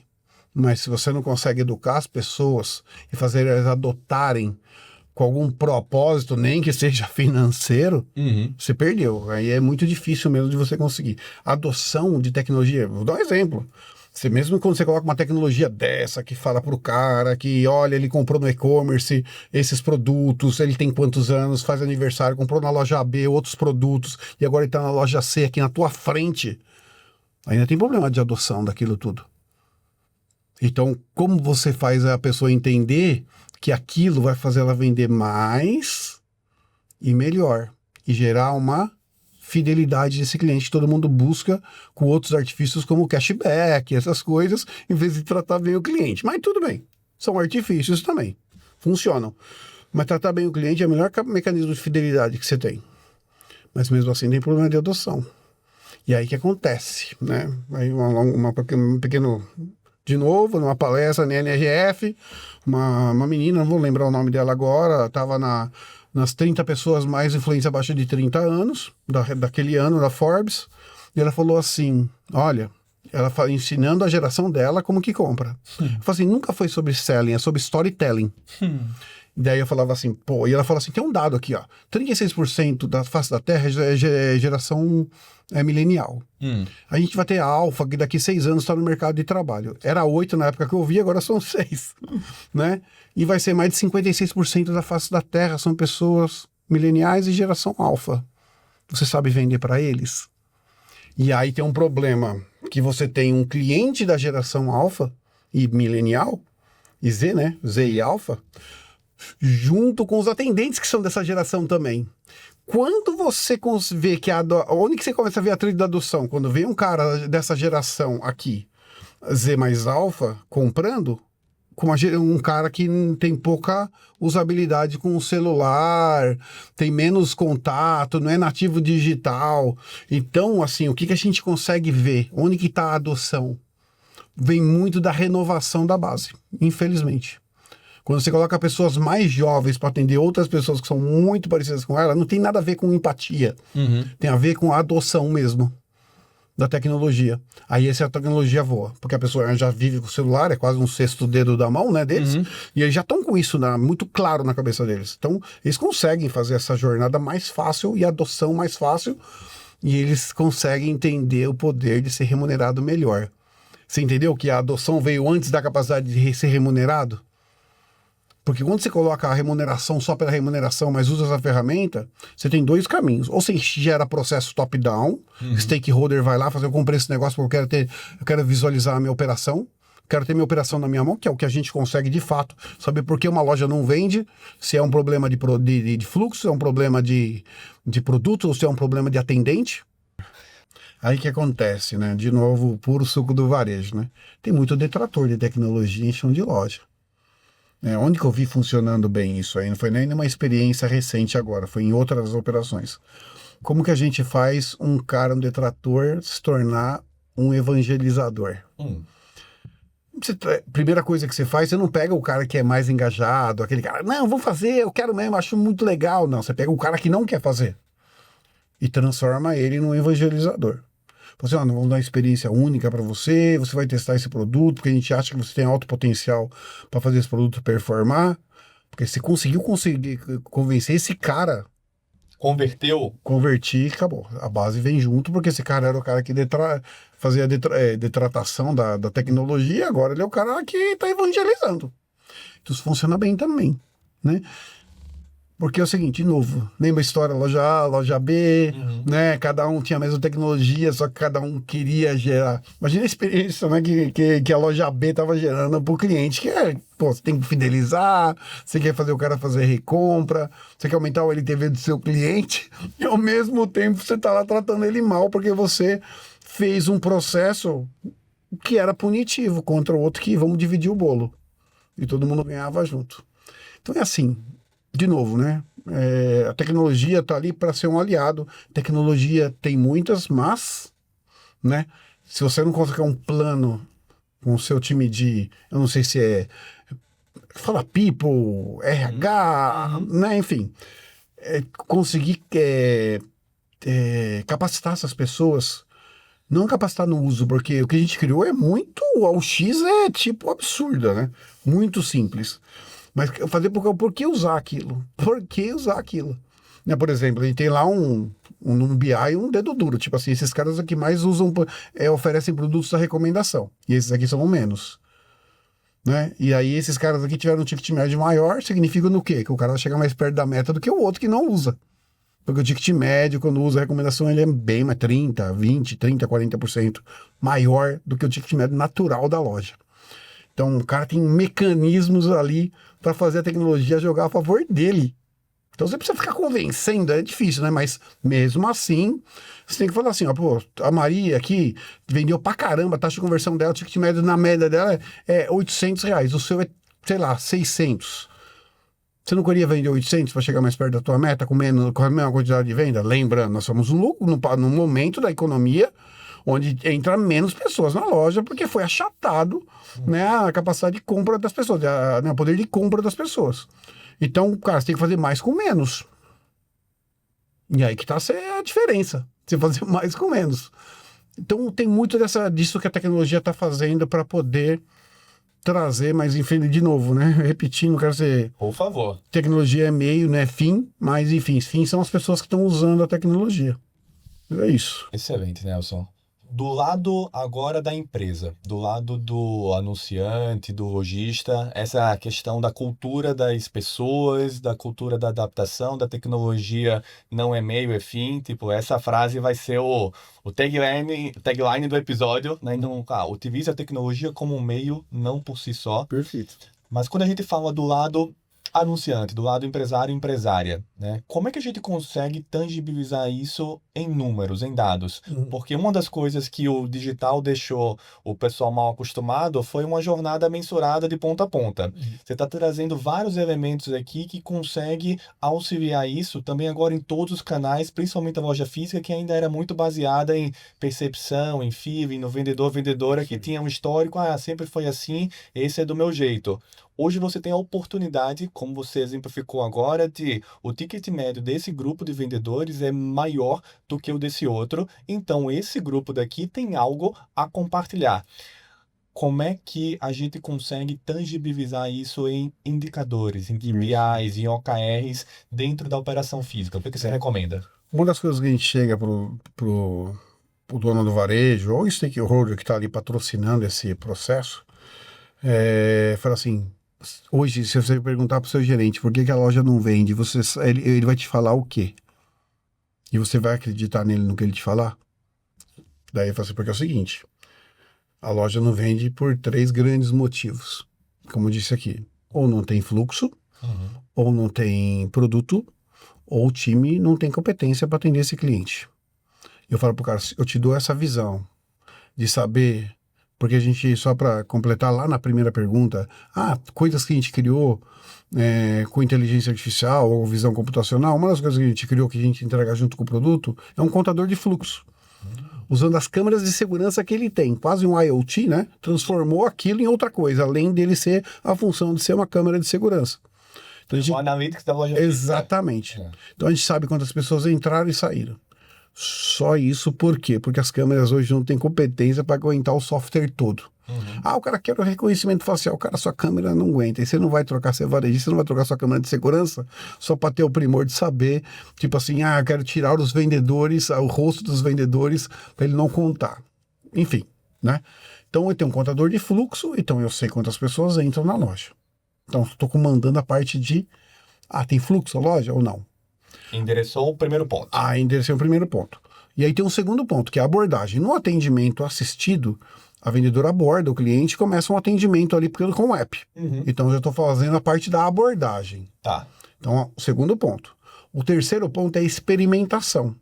Mas se você não consegue educar as pessoas e fazer elas adotarem com algum propósito, nem que seja financeiro, você perdeu. Aí é muito difícil mesmo de você conseguir. Adoção de tecnologia, vou dar um exemplo. Você mesmo quando você coloca uma tecnologia dessa, que fala pro cara que, olha, ele comprou no e-commerce esses produtos, ele tem quantos anos, faz aniversário, comprou na loja B outros produtos, e agora ele tá na loja C aqui na tua frente, ainda tem problema de adoção daquilo tudo. Então, como você faz a pessoa entender que aquilo vai fazer ela vender mais e melhor, e gerar uma fidelidade desse cliente que todo mundo busca com outros artifícios como cashback, essas coisas, em vez de tratar bem o cliente. Mas tudo bem, são artifícios também, funcionam. Mas tratar bem o cliente é o melhor mecanismo de fidelidade que você tem. Mas mesmo assim tem problema de adoção. E aí que acontece, né? Aí um pequeno... De novo, numa palestra na NRF, uma menina, não vou lembrar o nome dela agora, estava nas 30 pessoas mais influentes abaixo de 30 anos, daquele ano, da Forbes, e ela falou assim, olha, ela ensinando a geração dela como que compra. Eu falei assim, nunca foi sobre selling, é sobre storytelling. E daí eu falava assim, e ela falou assim, tem um dado aqui, ó, 36% da face da Terra é geração milenial. A gente vai ter a Alpha, que daqui 6 anos está no mercado de trabalho. Era 8 na época que eu vi, agora são 6. Né? E vai ser mais de 56% da face da Terra são pessoas mileniais e geração Alpha. Você sabe vender para eles? E aí tem um problema, que você tem um cliente da geração Alpha e milenial, e Z, né? Z e Alpha, junto com os atendentes que são dessa geração também. Quando você vê que onde que você começa a ver a trilha da adoção? Quando vem um cara dessa geração aqui, Z mais Alpha, comprando, com um cara que tem pouca usabilidade com o celular, tem menos contato, não é nativo digital. Então, assim, o que a gente consegue ver? Onde que está a adoção? Vem muito da renovação da base, infelizmente. Quando você coloca pessoas mais jovens para atender outras pessoas que são muito parecidas com ela, não tem nada a ver com empatia. Tem a ver com a adoção mesmo da tecnologia. Aí essa tecnologia voa, porque a pessoa já vive com o celular, é quase um sexto dedo da mão, né, deles, e eles já estão com isso muito claro na cabeça deles. Então, eles conseguem fazer essa jornada mais fácil e a adoção mais fácil, e eles conseguem entender o poder de ser remunerado melhor. Você entendeu que a adoção veio antes da capacidade de ser remunerado? Porque quando você coloca a remuneração só pela remuneração, mas usa essa ferramenta, você tem 2 caminhos. Ou você gera processo top-down, stakeholder vai lá fazer, eu comprei esse negócio porque eu quero visualizar a minha operação, quero ter minha operação na minha mão, que é o que a gente consegue de fato, saber por que uma loja não vende, se é um problema de fluxo, se é um problema de produto, ou se é um problema de atendente. Aí que acontece, né? De novo, o puro suco do varejo, né? Tem muito detrator de tecnologia em chão de loja. Onde que eu vi funcionando bem isso aí? Não foi nem numa experiência recente agora, foi em outras operações. Como que a gente faz um cara, um detrator, se tornar um evangelizador? Hum, Primeira coisa que você faz, você não pega o cara que é mais engajado, aquele cara, não, vou fazer, eu quero mesmo, acho muito legal. Não, você pega o cara que não quer fazer e transforma ele num evangelizador. Você, nós vamos dar uma experiência única para você, você vai testar esse produto, porque a gente acha que você tem alto potencial para fazer esse produto performar, porque você conseguir convencer esse cara, converteu? convertir, acabou. A base vem junto, porque esse cara era o cara que fazia detratação da tecnologia, agora ele é o cara que está evangelizando. Então isso funciona bem também, né? Porque é o seguinte, de novo, lembra a história loja A, loja B, Uhum. né? Cada um tinha a mesma tecnologia, só que cada um queria gerar. Imagina a experiência, né, que a loja B estava gerando para o cliente, que é, pô, você tem que fidelizar, você quer fazer o cara fazer recompra, você quer aumentar o LTV do seu cliente, e ao mesmo tempo você está lá tratando ele mal, porque você fez um processo que era punitivo contra o outro que vamos dividir o bolo. E todo mundo ganhava junto. Então é assim, de novo, né? A tecnologia está ali para ser um aliado. Tecnologia tem muitas, mas, né? Se você não conseguir um plano com o seu time de, eu não sei se é, fala people, RH, Uhum. né? Enfim, conseguir capacitar essas pessoas, não capacitar no uso, porque o que a gente criou é muito, o X é tipo absurda, né? Muito simples. Mas fazer por que usar aquilo? Por que usar aquilo? Né, por exemplo, a gente tem lá no BI um dedo duro. Tipo assim, esses caras aqui mais usam, oferecem produtos da recomendação. E esses aqui são menos. Né? E aí esses caras aqui tiveram um ticket médio maior, significa no quê? Que o cara vai chegar mais perto da meta do que o outro que não usa. Porque o ticket médio, quando usa a recomendação, ele é bem mais 30, 20, 30, 40% maior do que o ticket médio natural da loja. Então, o cara tem mecanismos ali para fazer a tecnologia jogar a favor dele. Então, você precisa ficar convencendo, é difícil, né? Mas, mesmo assim, você tem que falar assim, ó, pô, a Maria aqui vendeu pra caramba, a taxa de conversão dela, o ticket médio na média dela é R$ 800, o seu é, sei lá, 600. Você não queria vender 800 para chegar mais perto da tua meta com a mesma quantidade de venda? Lembrando, nós somos no momento da economia onde entra menos pessoas na loja porque foi achatado, né, a capacidade de compra das pessoas, né, o poder de compra das pessoas. Então, cara, você tem que fazer mais com menos. E aí que tá a diferença. Você fazer mais com menos. Então, tem muito disso que a tecnologia está fazendo para poder trazer, mas enfim, de novo, né? Repetindo, quero dizer, Por favor. tecnologia é meio, né? Fim, mas enfim, fim são as pessoas que estão usando a tecnologia. É isso. Excelente, Nelson. Do lado agora da empresa, do lado do anunciante, do lojista, essa questão da cultura das pessoas, da cultura da adaptação, da tecnologia não é meio, é fim. Tipo, essa frase vai ser o tagline do episódio, né? Então, utilize a tecnologia como um meio, não por si só. Perfeito. Mas quando a gente fala do lado anunciante, do lado empresário e empresária, né? Como é que a gente consegue tangibilizar isso em números, em dados? Porque uma das coisas que o digital deixou o pessoal mal acostumado foi uma jornada mensurada de ponta a ponta. Você está trazendo vários elementos aqui que consegue auxiliar isso também agora em todos os canais, principalmente a loja física, que ainda era muito baseada em percepção, em feeling, no vendedor, vendedora, que tinha um histórico, sempre foi assim, esse é do meu jeito. Hoje você tem a oportunidade, como você exemplificou agora, de o ticket médio desse grupo de vendedores é maior do que o desse outro, então esse grupo daqui tem algo a compartilhar. Como é que a gente consegue tangibilizar isso em indicadores, em KPIs, em OKRs dentro da operação física? O que você recomenda? Uma das coisas que a gente chega pro dono do varejo, ou o stakeholder que está ali patrocinando esse processo, fala assim, hoje, se você perguntar para o seu gerente por que a loja não vende, ele vai te falar o quê? E você vai acreditar nele no que ele te falar? Daí ele fala assim, porque é o seguinte, a loja não vende por 3 grandes motivos. Como eu disse aqui, ou não tem fluxo, Uhum. ou não tem produto, ou o time não tem competência para atender esse cliente. Eu falo pro cara, eu te dou essa visão de saber Porque a gente, só para completar lá na primeira pergunta, coisas que a gente criou com inteligência artificial ou visão computacional, uma das coisas que a gente criou que a gente entrega junto com o produto é um contador de fluxo. Usando as câmeras de segurança que ele tem, quase um IoT, né? Transformou aquilo em outra coisa, além dele ser a função de ser uma câmera de segurança. Então, O analytics da loja exatamente. Então a gente sabe quantas pessoas entraram e saíram. Só isso por quê? Porque as câmeras hoje não têm competência para aguentar o software todo. O cara quer o reconhecimento facial. Cara, sua câmera não aguenta. E você não vai trocar, você é varejista, você não vai trocar sua câmera de segurança só para ter o primor de saber, tipo assim, eu quero tirar os vendedores, o rosto dos vendedores, para ele não contar. Enfim, né? Então eu tenho um contador de fluxo, então eu sei quantas pessoas entram na loja. Então estou comandando a parte de, tem fluxo a loja ou não? Endereçou o primeiro ponto. Enderecei o primeiro ponto. E aí tem um segundo ponto, que é a abordagem. No atendimento assistido, a vendedora aborda o cliente e começa um atendimento ali com o app. Então eu já estou fazendo a parte da abordagem. Tá. Então, o segundo ponto. O terceiro ponto é a experimentação.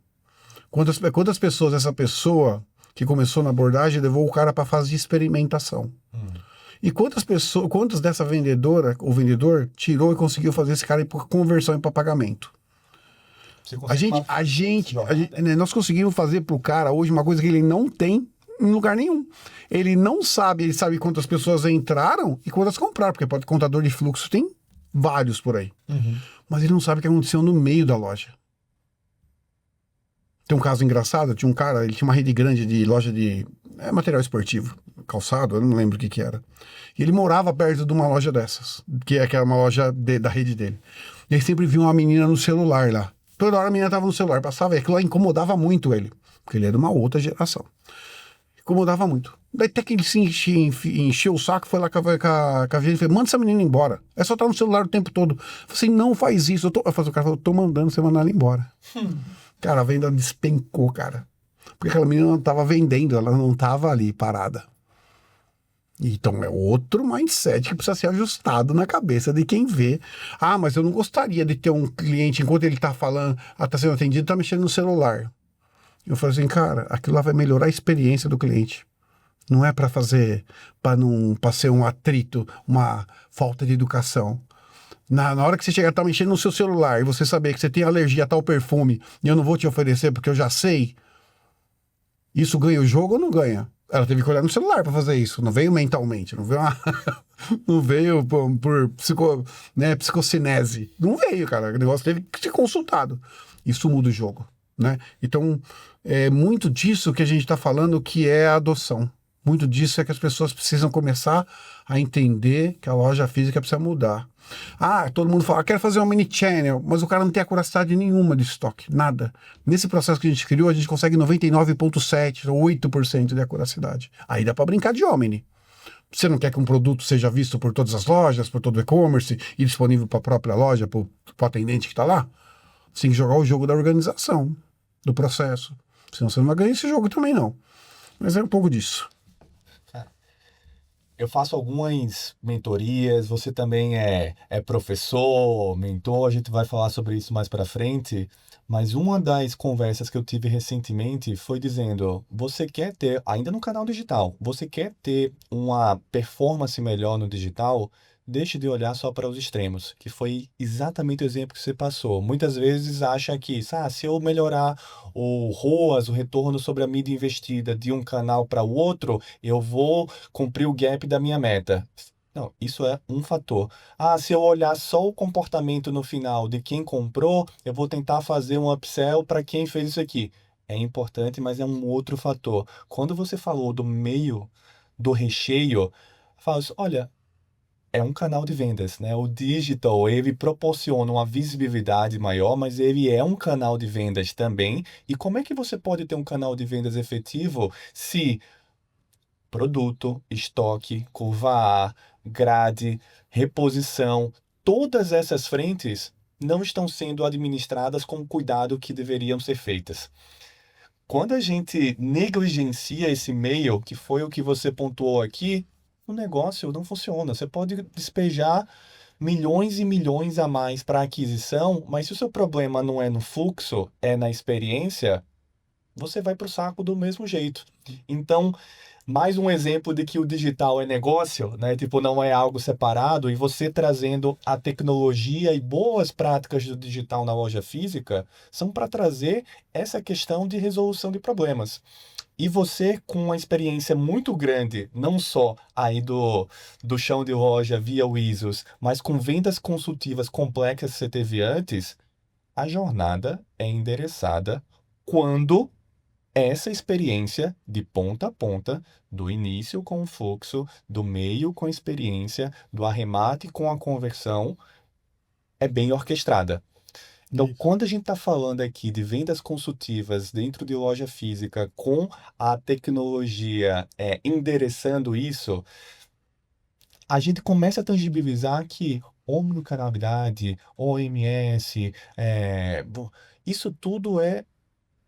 Quantas pessoas essa pessoa que começou na abordagem levou o cara para a fase de experimentação? E quantas dessa vendedora ou vendedor tirou e conseguiu fazer esse cara ir por conversão e para pagamento? Nós conseguimos fazer para o cara hoje uma coisa que ele não tem em lugar nenhum. Ele não sabe, ele sabe quantas pessoas entraram e quantas compraram, porque pode contador de fluxo tem vários por aí. Mas ele não sabe o que aconteceu no meio da loja. Tem um caso engraçado, tinha um cara, ele tinha uma rede grande de loja de material esportivo, calçado, eu não lembro o que era. E ele morava perto de uma loja dessas, que era uma loja da rede dele. E aí sempre via uma menina no celular lá. Toda hora a menina estava no celular, passava, e aquilo lá incomodava muito ele, porque ele é de uma outra geração. Incomodava muito. Daí até que ele se encheu o saco, foi lá com a gente e falou, manda essa menina embora. É só estar no celular o tempo todo. Eu falei assim, não faz isso. O cara falou, tô mandando você mandar ela embora. Cara, a venda despencou, cara. Porque aquela menina não estava vendendo, ela não estava ali parada. Então é outro mindset que precisa ser ajustado na cabeça de quem vê. Mas eu não gostaria de ter um cliente, enquanto ele está falando, está sendo atendido, está mexendo no celular. Eu falei assim, cara, aquilo lá vai melhorar a experiência do cliente. Não é para fazer, para ser um atrito, uma falta de educação. Na hora que você chegar, tá mexendo no seu celular e você saber que você tem alergia a tal perfume e eu não vou te oferecer porque eu já sei, isso ganha o jogo ou não ganha? Ela teve que olhar no celular para fazer isso, não veio mentalmente, não veio não veio por psicocinese, não veio, cara, o negócio teve que ser consultado. Isso muda o jogo, né? Então, é muito disso que a gente está falando que é a adoção. Muito disso é que as pessoas precisam começar a entender que a loja física precisa mudar. Todo mundo fala, quero fazer um mini channel, mas o cara não tem a curiosidade nenhuma de estoque, nada. Nesse processo que a gente criou, a gente consegue 99,7% ou 8% de acuracidade. Aí dá para brincar de omni. Você não quer que um produto seja visto por todas as lojas, por todo o e-commerce e disponível para a própria loja, para o atendente que está lá? Você tem que jogar o jogo da organização, do processo. Senão você não vai ganhar esse jogo também, não. Mas é um pouco disso. Eu faço algumas mentorias, você também é professor, mentor, a gente vai falar sobre isso mais para frente, mas uma das conversas que eu tive recentemente foi dizendo, você quer ter, ainda no canal digital, você quer ter uma performance melhor no digital, deixe de olhar só para os extremos, que foi exatamente o exemplo que você passou. Muitas vezes acha que, se eu melhorar o ROAS, o retorno sobre a mídia investida de um canal para o outro, eu vou cumprir o gap da minha meta. Não, isso é um fator. Se eu olhar só o comportamento no final de quem comprou, eu vou tentar fazer um upsell para quem fez isso aqui. É importante, mas é um outro fator. Quando você falou do meio, do recheio, fala assim, olha, é um canal de vendas, né? O digital, ele proporciona uma visibilidade maior, mas ele é um canal de vendas também. E como é que você pode ter um canal de vendas efetivo se produto, estoque, curva A, grade, reposição, todas essas frentes não estão sendo administradas com o cuidado que deveriam ser feitas? Quando a gente negligencia esse meio, que foi o que você pontuou aqui, o negócio não funciona. Você pode despejar milhões e milhões a mais para aquisição, mas se o seu problema não é no fluxo, é na experiência, você vai para o saco do mesmo jeito. Então, mais um exemplo de que o digital é negócio, né? Tipo, não é algo separado, e você trazendo a tecnologia e boas práticas do digital na loja física são para trazer essa questão de resolução de problemas. E você, com uma experiência muito grande, não só aí do chão de loja via Wisos, mas com vendas consultivas complexas que você teve antes, a jornada é endereçada quando essa experiência de ponta a ponta, do início com o fluxo, do meio com a experiência, do arremate com a conversão, é bem orquestrada. Então, Isso. quando a gente está falando aqui de vendas consultivas dentro de loja física, com a tecnologia endereçando isso, a gente começa a tangibilizar que omnicanalidade, OMS, isso tudo é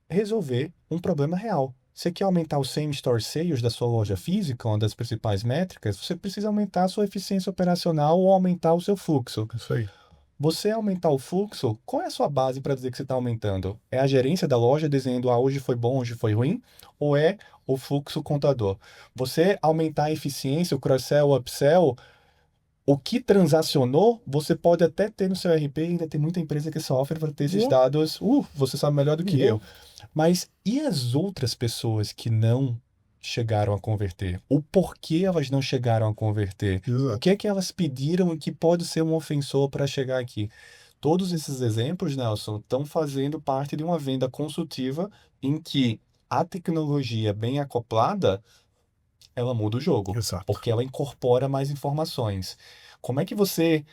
resolver um problema real. Você quer aumentar o same-store sales da sua loja física, uma das principais métricas, você precisa aumentar a sua eficiência operacional ou aumentar o seu fluxo. Isso aí. Você aumentar o fluxo, qual é a sua base para dizer que você está aumentando? É a gerência da loja dizendo, hoje foi bom, hoje foi ruim? Ou é o fluxo contador? Você aumentar a eficiência, o cross-sell, o upsell, o que transacionou, você pode até ter no seu RP, ainda tem muita empresa que sofre para ter esses dados. Você sabe melhor do que eu. Mas e as outras pessoas que não chegaram a converter? O porquê elas não chegaram a converter? O Exato. que é que elas pediram e que pode ser um ofensor para chegar aqui? Todos esses exemplos, Nelson, estão fazendo parte de uma venda consultiva em que a tecnologia bem acoplada, ela muda o jogo, Exato. porque ela incorpora mais informações. Como é que você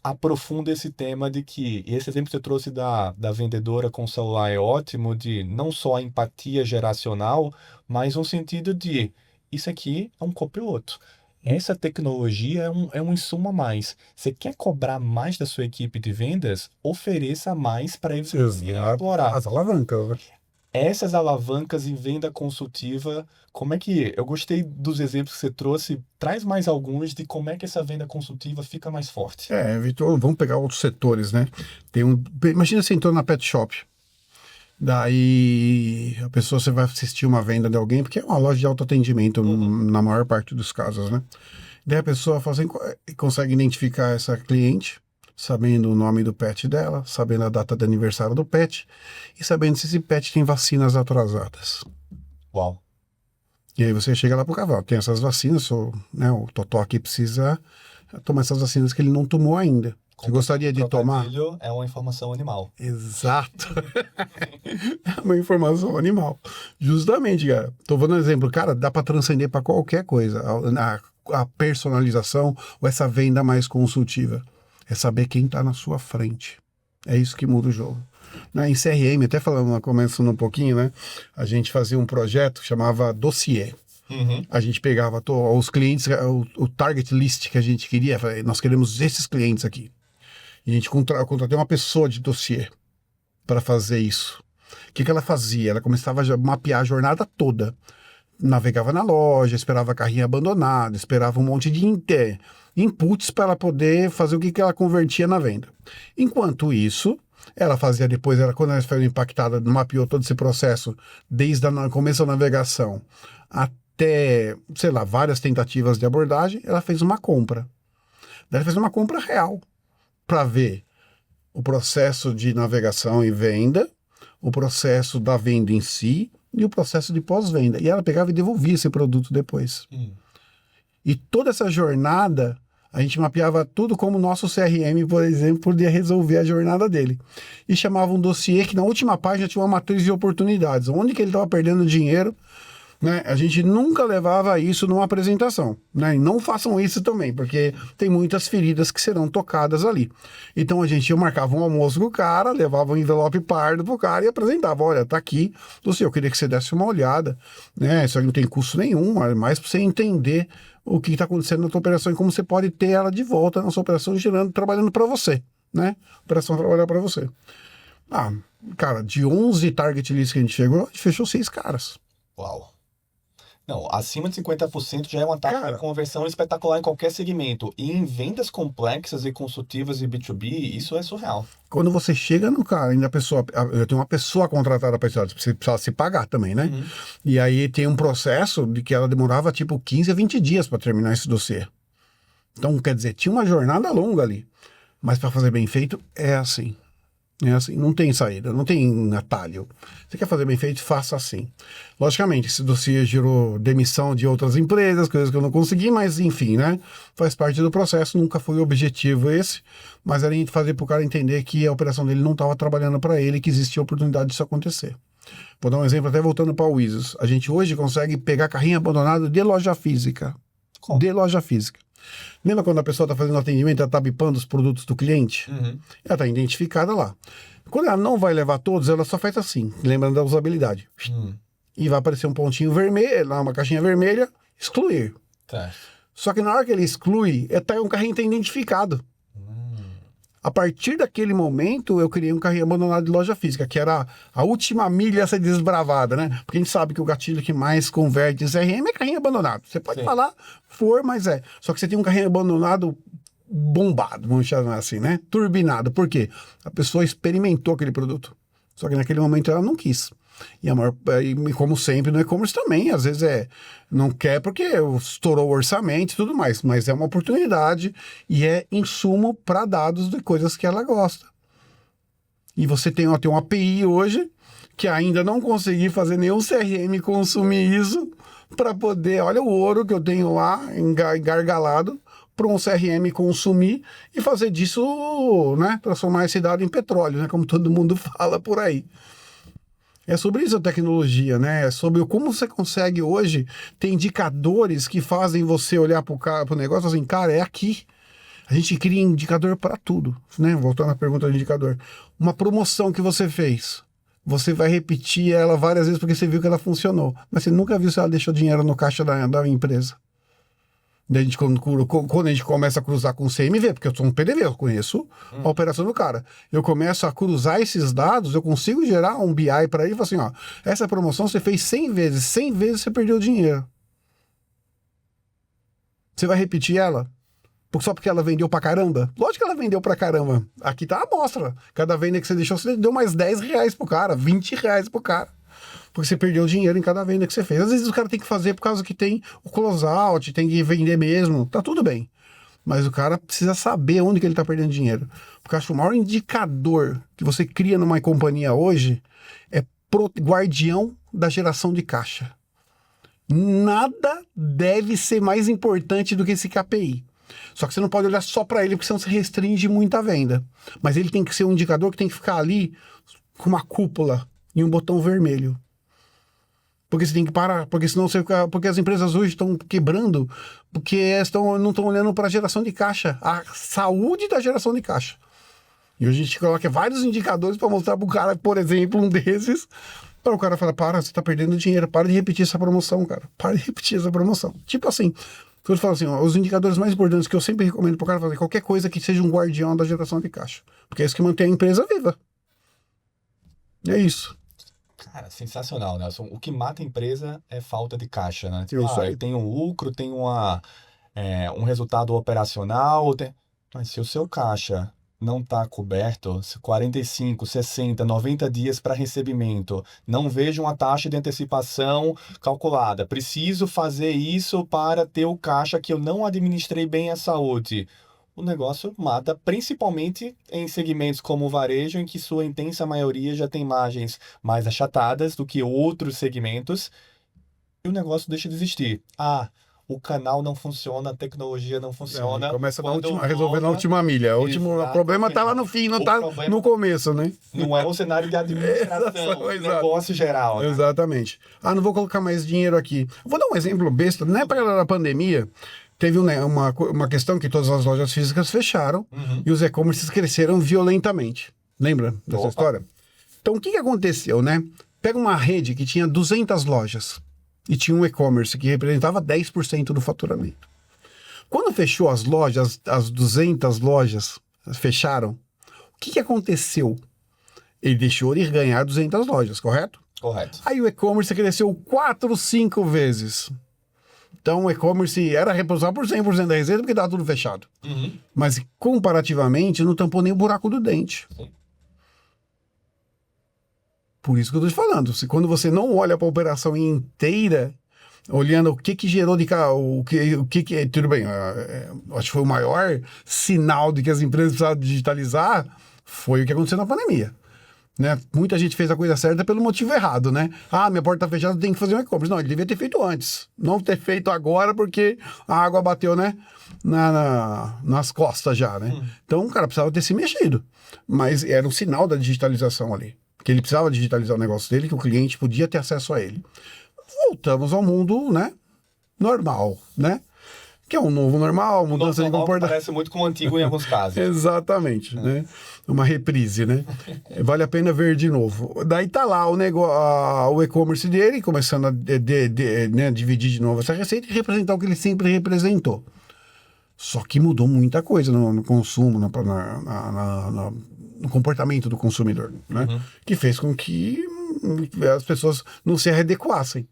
aprofunda esse tema de que, e esse exemplo que você trouxe da vendedora com celular é ótimo, de não só a empatia geracional, mas um sentido de, isso aqui é um copiloto. Essa tecnologia é um insumo a mais. Você quer cobrar mais da sua equipe de vendas? Ofereça mais para eles Exato. explorar. As alavancas, né? Essas alavancas em venda consultiva, como é que... Eu gostei dos exemplos que você trouxe. Traz mais alguns de como é que essa venda consultiva fica mais forte. Vitor, vamos pegar outros setores, né? Imagina você entrou na pet shop. Daí a pessoa, você vai assistir uma venda de alguém, porque é uma loja de autoatendimento na maior parte dos casos, né? Daí a pessoa fala assim, consegue identificar essa cliente, sabendo o nome do pet dela, sabendo a data de aniversário do pet e sabendo se esse pet tem vacinas atrasadas. Uau. E aí você chega lá pro cavalo, tem essas vacinas, né, o Totó aqui precisa tomar essas vacinas que ele não tomou ainda. Você gostaria de tomar? É uma informação animal. Exato. É uma informação animal. Justamente, cara. Tô dando um exemplo. Cara, dá para transcender para qualquer coisa. A personalização ou essa venda mais consultiva. É saber quem está na sua frente. É isso que muda o jogo. Em CRM, até falando, começando um pouquinho, né? A gente fazia um projeto que chamava Dossiê. A gente pegava os clientes, o target list que a gente queria, nós queremos esses clientes aqui. E a gente contratou uma pessoa de dossiê para fazer isso. O que ela fazia? Ela começava a mapear a jornada toda. Navegava na loja, esperava carrinho abandonado, esperava um monte de inputs para ela poder fazer o que ela convertia na venda. Enquanto isso, ela fazia depois, quando ela foi impactada, mapeou todo esse processo, desde o começo da navegação até, sei lá, várias tentativas de abordagem, ela fez uma compra. Daí ela fez uma compra real, para ver o processo de navegação e venda, o processo da venda em si e o processo de pós-venda. E ela pegava e devolvia esse produto depois. E toda essa jornada, a gente mapeava tudo como o nosso CRM, por exemplo, podia resolver a jornada dele. E chamava um dossiê que na última página tinha uma matriz de oportunidades. Onde que ele estava perdendo dinheiro, né? A gente nunca levava isso numa apresentação, né? E não façam isso também, porque tem muitas feridas que serão tocadas ali. Então eu marcava um almoço com o cara, levava um envelope pardo pro cara e apresentava, olha, tá aqui, eu queria que você desse uma olhada, né? Isso aí não tem custo nenhum, é mais para você entender o que está acontecendo na tua operação e como você pode ter ela de volta na sua operação trabalhando para você, né? A operação trabalhar para você. Cara, de 11 target lists que a gente chegou, a gente fechou 6 caras. Uau. Não, acima de 50% já é uma taxa Cara, de conversão espetacular em qualquer segmento. E em vendas complexas e consultivas e B2B, isso é surreal. quando você chega no cara, ainda a pessoa, eu tenho uma pessoa contratada para isso, você precisa se pagar também, né? Uhum. E aí tem um processo de que ela demorava tipo 15 a 20 dias para terminar esse dossiê. Então, quer dizer, tinha uma jornada longa ali. Mas para fazer bem feito, é assim. É assim, não tem saída, não tem atalho. Você quer fazer bem feito, faça assim. Logicamente, esse dossiê gerou demissão de outras empresas, coisas que eu não consegui, mas enfim, né? Faz parte do processo, nunca foi o objetivo esse, mas era fazer para o cara entender que a operação dele não estava trabalhando para ele, que existia oportunidade disso acontecer. Vou dar um exemplo, até voltando para o Wizards. A gente hoje consegue pegar carrinho abandonado de loja física. Como? De loja física. Lembra quando a pessoa está fazendo atendimento, ela está bipando os produtos do cliente? Uhum. Ela está identificada lá. Quando ela não vai levar todos, ela só faz assim, lembrando da usabilidade. E vai aparecer um pontinho vermelho, lá uma caixinha vermelha, excluir. Tá. Só que na hora que ele exclui, um carrinho está identificado. A partir daquele momento, eu criei um carrinho abandonado de loja física, que era a última milha a ser desbravada, né? Porque a gente sabe que o gatilho que mais converte em CRM é carrinho abandonado. Você pode Sim. falar, mas é. Só que você tem um carrinho abandonado bombado, vamos chamar assim, né? Turbinado. Por quê? A pessoa experimentou aquele produto. Só que naquele momento ela não quis. E como sempre no e-commerce também, às vezes não quer porque estourou o orçamento e tudo mais, mas é uma oportunidade e é insumo para dados de coisas que ela gosta. E você tem uma API hoje que ainda não consegui fazer nenhum CRM consumir isso para poder, olha o ouro que eu tenho lá engargalado para um CRM consumir e fazer disso, né, transformar esse dado em petróleo, né, como todo mundo fala por aí. É sobre isso a tecnologia, né? É sobre como você consegue hoje ter indicadores que fazem você olhar para o negócio assim, cara, é aqui. A gente cria indicador para tudo, né? Voltando à pergunta do indicador. Uma promoção que você fez, você vai repetir ela várias vezes porque você viu que ela funcionou, mas você nunca viu se ela deixou dinheiro no caixa da empresa. Daí quando a gente começa a cruzar com o CMV, porque eu sou um PDV, eu conheço a operação do cara. Eu começo a cruzar esses dados, eu consigo gerar um BI para ele e falar assim, ó, essa promoção você fez 100 vezes, 100 vezes você perdeu dinheiro. Você vai repetir ela? Só porque ela vendeu pra caramba? Lógico que ela vendeu pra caramba. Aqui tá a amostra. Cada venda que você deixou, você deu mais 10 reais pro cara, 20 reais pro cara. Porque você perdeu dinheiro em cada venda que você fez. Às vezes o cara tem que fazer por causa que tem o closeout, tem que vender mesmo. Tá tudo bem. Mas o cara precisa saber onde que ele tá perdendo dinheiro. Porque eu acho que o maior indicador que você cria numa companhia hoje é guardião da geração de caixa. Nada deve ser mais importante do que esse KPI. Só que você não pode olhar só para ele, porque senão você restringe muita venda. Mas ele tem que ser um indicador que tem que ficar ali com uma cúpula e um botão vermelho. Porque você tem que parar, porque senão porque as empresas hoje estão quebrando, porque não estão olhando para a geração de caixa, a saúde da geração de caixa. E hoje a gente coloca vários indicadores para mostrar para o cara, por exemplo, um desses, para o cara falar, você está perdendo dinheiro, para de repetir essa promoção, cara. Para de repetir essa promoção. Tipo assim, eu falo assim, os indicadores mais importantes que eu sempre recomendo para o cara fazer, qualquer coisa que seja um guardião da geração de caixa. Porque é isso que mantém a empresa viva. É isso. Cara, sensacional, Nelson. O que mata a empresa é falta de caixa, né? Eu sei. Eu tenho um lucro, tenho um resultado operacional, mas se o seu caixa não está coberto, 45, 60, 90 dias para recebimento, não vejo uma taxa de antecipação calculada, preciso fazer isso para ter o caixa que eu não administrei bem a saúde. O negócio mata, principalmente em segmentos como o varejo, em que sua intensa maioria já tem margens mais achatadas do que outros segmentos, e o negócio deixa de existir. O canal não funciona, a tecnologia não funciona. Começa a resolver na última milha. O problema está lá no fim, não está no começo, né? Não é um cenário de administração, é negócio geral. Né? Exatamente. Não vou colocar mais dinheiro aqui. Vou dar um exemplo besta. Na época da pandemia, teve uma questão que todas as lojas físicas fecharam e os e-commerces cresceram violentamente. Lembra dessa história? Então, o que aconteceu, né? Pega uma rede que tinha 200 lojas e tinha um e-commerce que representava 10% do faturamento. Quando fechou as lojas, as 200 lojas fecharam, o que aconteceu? Ele deixou de ganhar 200 lojas, correto? Correto. Aí o e-commerce cresceu 4, 5 vezes. Então o e-commerce era responsável por 100% da receita porque estava tudo fechado. Uhum. Mas comparativamente não tampou nem o buraco do dente. Sim. Por isso que eu estou te falando. Quando você não olha para a operação inteira, olhando o que gerou de cá, tudo bem, acho que foi o maior sinal de que as empresas precisavam digitalizar, foi o que aconteceu na pandemia. Né? Muita gente fez a coisa certa pelo motivo errado, né? Ah, minha porta está fechada, tem que fazer um e-commerce. Não, ele devia ter feito antes. Não ter feito agora porque a água bateu, né? Nas costas já, né? Então o cara precisava ter se mexido. Mas era um sinal da digitalização ali. Que ele precisava digitalizar o negócio dele, que o cliente podia ter acesso a ele. Voltamos ao mundo, né? Normal, né? Que é um novo normal, mudança de comportamento. Parece muito com o antigo em alguns casos. Exatamente, né? Uma reprise, né? Vale a pena ver de novo. Daí tá lá o e-commerce dele, começando a né, dividir de novo essa receita e representar o que ele sempre representou. Só que mudou muita coisa no consumo, no comportamento do consumidor, né? Que fez com que as pessoas não se readequassem.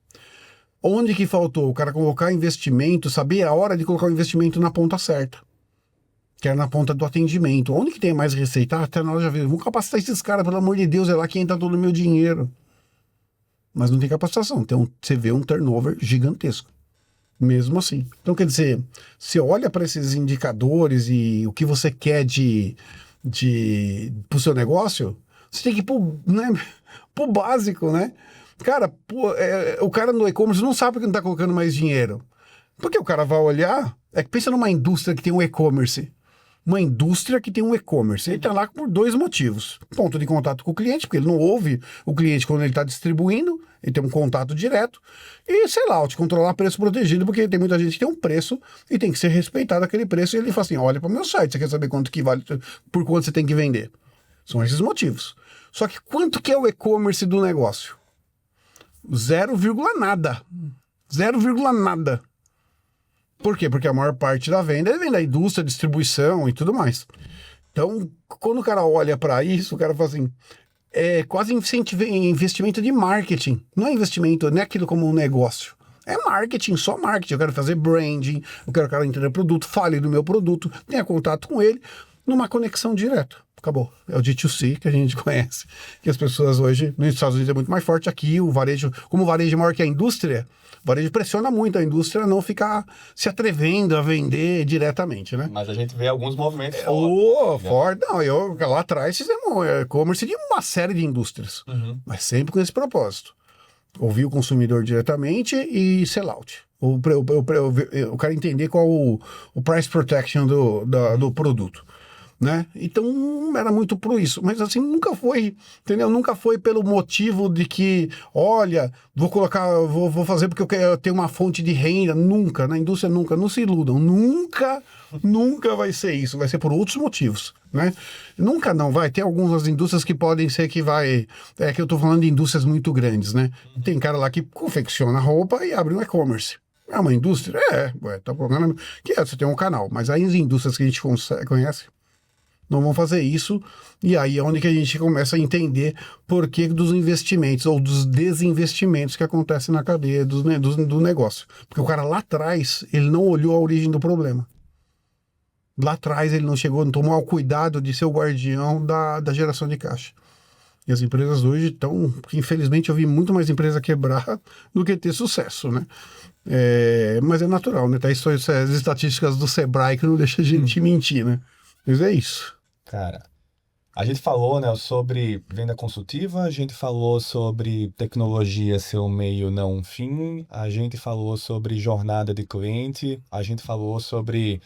Onde que faltou? O cara colocar investimento, saber a hora de colocar o investimento na ponta certa. Que era na ponta do atendimento. Onde que tem mais receita? Até na loja vez. Vamos capacitar esses caras, pelo amor de Deus, é lá que entra todo o meu dinheiro. Mas não tem capacitação. Você vê um turnover gigantesco. Mesmo assim. Então, quer dizer, você olha para esses indicadores e o que você quer pro seu negócio, você tem que ir pro básico, né? Cara, o cara no e-commerce não sabe que não tá colocando mais dinheiro. Porque o cara vai olhar, pensa numa indústria que tem um e-commerce. Uma indústria que tem um e-commerce. Ele tá lá por 2 motivos. Ponto de contato com o cliente, porque ele não ouve o cliente quando ele está distribuindo, ele tem um contato direto. E, sei lá, te controlar preço protegido, porque tem muita gente que tem um preço e tem que ser respeitado aquele preço. E ele fala assim, olha para o meu site, você quer saber quanto que vale, por quanto você tem que vender. São esses motivos. Só que quanto que é o e-commerce do negócio? 0, nada. 0, nada. Por quê? Porque a maior parte da venda vem da indústria, distribuição e tudo mais. Então, quando o cara olha para isso, o cara fala assim, é quase investimento de marketing. Não é investimento, não é aquilo como um negócio. É marketing, só marketing. Eu quero fazer branding, eu quero que o cara entenda o produto, fale do meu produto, tenha contato com ele, numa conexão direta. Acabou. É o D2C que a gente conhece. Que as pessoas hoje, nos Estados Unidos é muito mais forte. Aqui, o varejo, como o varejo é maior que a indústria, o varejo pressiona muito a indústria a não ficar se atrevendo a vender diretamente, né? Mas a gente vê alguns movimentos forte. Não, lá atrás fizemos e-commerce de uma série de indústrias. Mas sempre com esse propósito. Ouvir o consumidor diretamente e sellout. O cara entender qual o price protection do produto. Né? Então era muito por isso, mas assim nunca foi, entendeu? Nunca foi pelo motivo de que, olha, vou fazer porque eu quero ter uma fonte de renda. Nunca, na indústria nunca, não se iludam, nunca vai ser isso, vai ser por outros motivos, né? Nunca não vai ter algumas indústrias que podem ser que que eu tô falando de indústrias muito grandes, né? Tem cara lá que confecciona roupa e abre um e-commerce. É uma indústria? Tá falando que você tem um canal, mas aí as indústrias que a gente conhece não vão fazer isso, e aí é onde que a gente começa a entender por que dos investimentos ou dos desinvestimentos que acontecem na cadeia do negócio. Porque o cara lá atrás, ele não olhou a origem do problema. Lá atrás ele não tomou o cuidado de ser o guardião da geração de caixa. E as empresas hoje estão, infelizmente eu vi muito mais empresa quebrar do que ter sucesso, né? Mas é natural, né? Tá as estatísticas do Sebrae que não deixa a gente mentir, né? Mas é isso. Cara, a gente falou, né, sobre venda consultiva, a gente falou sobre tecnologia ser um meio, não um fim, a gente falou sobre jornada de cliente, a gente falou sobre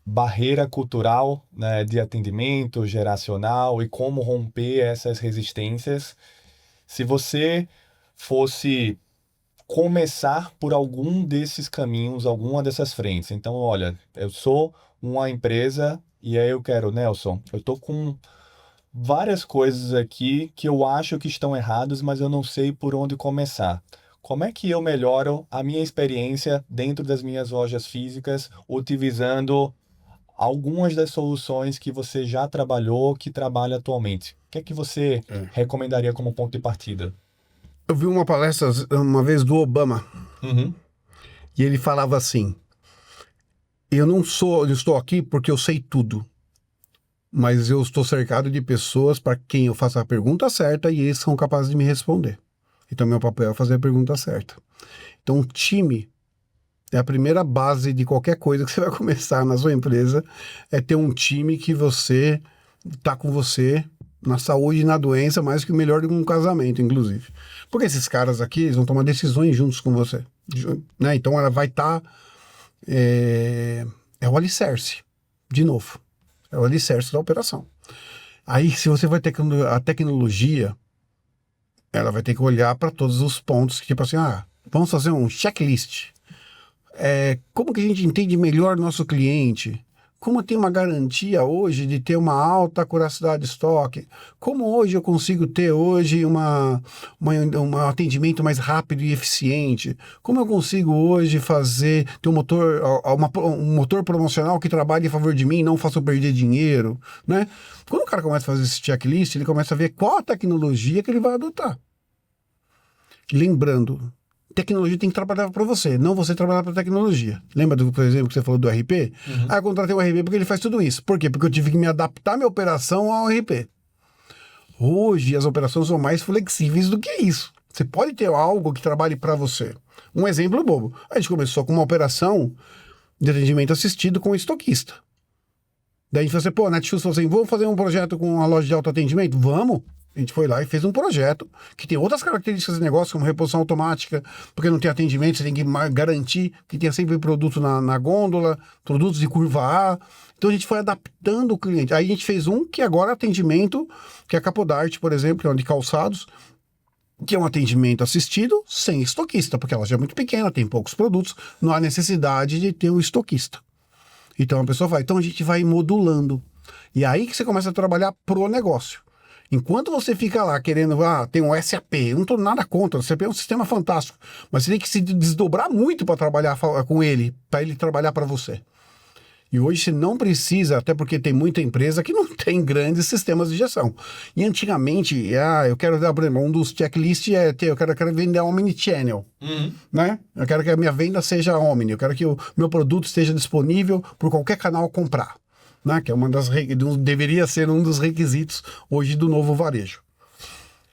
barreira cultural, né, de atendimento geracional e como romper essas resistências. Se você fosse começar por algum desses caminhos, alguma dessas frentes. Então, olha, eu sou uma empresa e aí eu quero, Nelson, eu tô com várias coisas aqui que eu acho que estão erradas, mas eu não sei por onde começar. Como é que eu melhoro a minha experiência dentro das minhas lojas físicas, utilizando algumas das soluções que você já trabalhou, que trabalha atualmente? O que é que você recomendaria como ponto de partida? Eu vi uma palestra uma vez do Obama, Uhum. e ele falava assim: eu estou aqui porque eu sei tudo, mas eu estou cercado de pessoas para quem eu faço a pergunta certa e eles são capazes de me responder. Então, meu papel é fazer a pergunta certa. Então, o time é a primeira base de qualquer coisa que você vai começar na sua empresa, é ter um time que você tá com você na saúde e na doença, mais que o melhor de um casamento, inclusive. Porque esses caras aqui, eles vão tomar decisões juntos com você, né? Então, ela vai estar... é o alicerce, de novo. É o alicerce da operação. Aí, se você vai ter a tecnologia, ela vai ter que olhar para todos os pontos, tipo assim, vamos fazer um checklist. Como que a gente entende melhor nosso cliente? Como tem uma garantia hoje de ter uma alta curiosidade de estoque? Como hoje eu consigo ter hoje um atendimento mais rápido e eficiente? Como eu consigo hoje ter um motor promocional que trabalhe em favor de mim e não faça eu perder dinheiro? Né? Quando o cara começa a fazer esse checklist, ele começa a ver qual a tecnologia que ele vai adotar. Lembrando, tecnologia tem que trabalhar para você, não você trabalhar para tecnologia. Lembra, por exemplo, que você falou do RP? Uhum. Eu contratei o RP porque ele faz tudo isso. Por quê? Porque eu tive que me adaptar à minha operação ao RP. Hoje, as operações são mais flexíveis do que isso. Você pode ter algo que trabalhe para você. Um exemplo bobo. A gente começou com uma operação de atendimento assistido com o estoquista. Daí a gente falou assim, pô, Netshoes falou assim, vamos fazer um projeto com a loja de autoatendimento? Vamos! A gente foi lá e fez um projeto que tem outras características de negócio, como reposição automática, porque não tem atendimento, você tem que garantir que tenha sempre produto na gôndola, produtos de curva A. Então a gente foi adaptando o cliente. Aí a gente fez um que agora é atendimento, que é a Capodarte, por exemplo, que é um de calçados, que é um atendimento assistido sem estoquista, porque ela já é muito pequena, tem poucos produtos, não há necessidade de ter o estoquista. Então a pessoa vai. Então a gente vai modulando. E aí que você começa a trabalhar pro negócio. Enquanto você fica lá querendo, tem um SAP, eu não estou nada contra, o SAP é um sistema fantástico, mas você tem que se desdobrar muito para trabalhar com ele, para ele trabalhar para você. E hoje você não precisa, até porque tem muita empresa que não tem grandes sistemas de gestão. E antigamente, eu quero dar, por exemplo, um dos checklists eu quero vender Omnichannel, né? Eu quero que a minha venda seja Omni, eu quero que o meu produto esteja disponível por qualquer canal comprar. Né, que é deveria ser um dos requisitos hoje do novo varejo.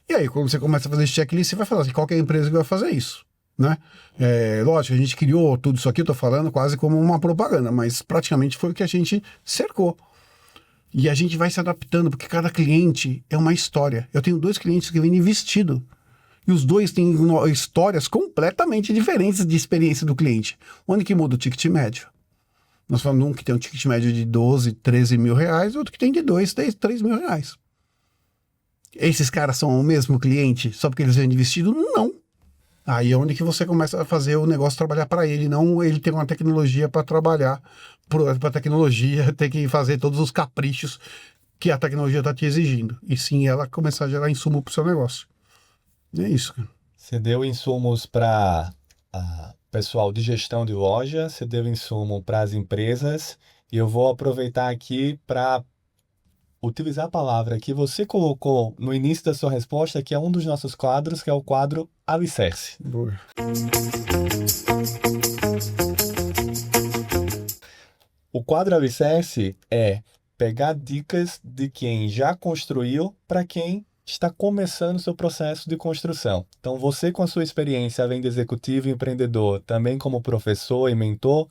E aí, quando você começa a fazer esse checklist, você vai falar assim, qual que é a empresa que vai fazer isso? Né? Lógico, a gente criou tudo isso aqui, eu estou falando quase como uma propaganda, mas praticamente foi o que a gente cercou. E a gente vai se adaptando, porque cada cliente é uma história. Eu tenho 2 clientes que vêm vestido, e os 2 têm histórias completamente diferentes de experiência do cliente. Onde que muda o ticket médio? Nós falamos de um que tem um ticket médio de 12, 13 mil reais, outro que tem de 2, 3 mil reais. Esses caras são o mesmo cliente só porque eles vêm de vestido? Não. Aí é onde que você começa a fazer o negócio trabalhar para ele, não ele ter uma tecnologia para trabalhar, para a tecnologia ter que fazer todos os caprichos que a tecnologia está te exigindo. E sim ela começar a gerar insumo para o seu negócio. É isso, cara. Você deu insumos para pessoal de gestão de loja, você deu insumo para as empresas, e eu vou aproveitar aqui para utilizar a palavra que você colocou no início da sua resposta, que é um dos nossos quadros, que é o quadro Alicerce. Boa. O quadro Alicerce é pegar dicas de quem já construiu para quem está começando seu processo de construção. Então, você com a sua experiência, além de executivo e empreendedor, também como professor e mentor,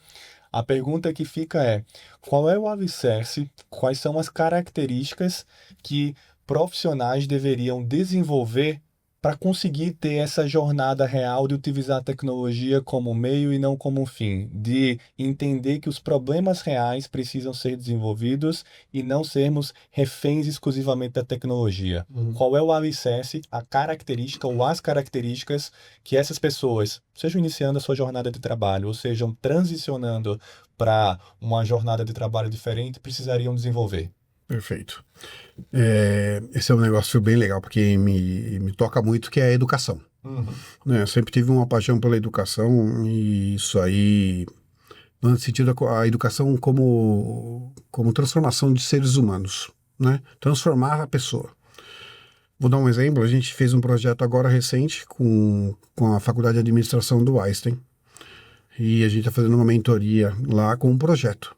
a pergunta que fica é: qual é o alicerce, quais são as características que profissionais deveriam desenvolver para conseguir ter essa jornada real de utilizar a tecnologia como meio e não como um fim, de entender que os problemas reais precisam ser desenvolvidos e não sermos reféns exclusivamente da tecnologia. Qual é o alicerce, a característica ou as características que essas pessoas, sejam iniciando a sua jornada de trabalho ou sejam transicionando para uma jornada de trabalho diferente, precisariam desenvolver? Perfeito. Esse é um negócio bem legal, porque me toca muito, que é a educação. Né? Eu sempre tive uma paixão pela educação, e isso aí, no sentido a educação como transformação de seres humanos, né? Transformar a pessoa. Vou dar um exemplo, a gente fez um projeto agora recente com a Faculdade de Administração do Einstein, e a gente está fazendo uma mentoria lá com um projeto.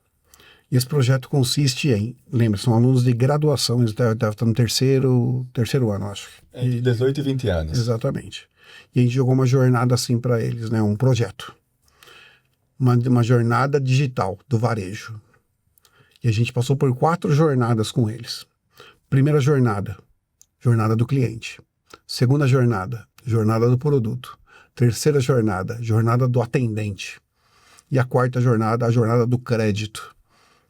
E esse projeto consiste em, lembra, são alunos de graduação, eles devem estar no terceiro ano, acho. Entre 18 e 20 anos. Exatamente. E a gente jogou uma jornada assim para eles, né? Um projeto. Uma jornada digital do varejo. E a gente passou por 4 jornadas com eles. Primeira jornada, jornada do cliente. Segunda jornada, jornada do produto. Terceira jornada, jornada do atendente. E a quarta jornada, a jornada do crédito.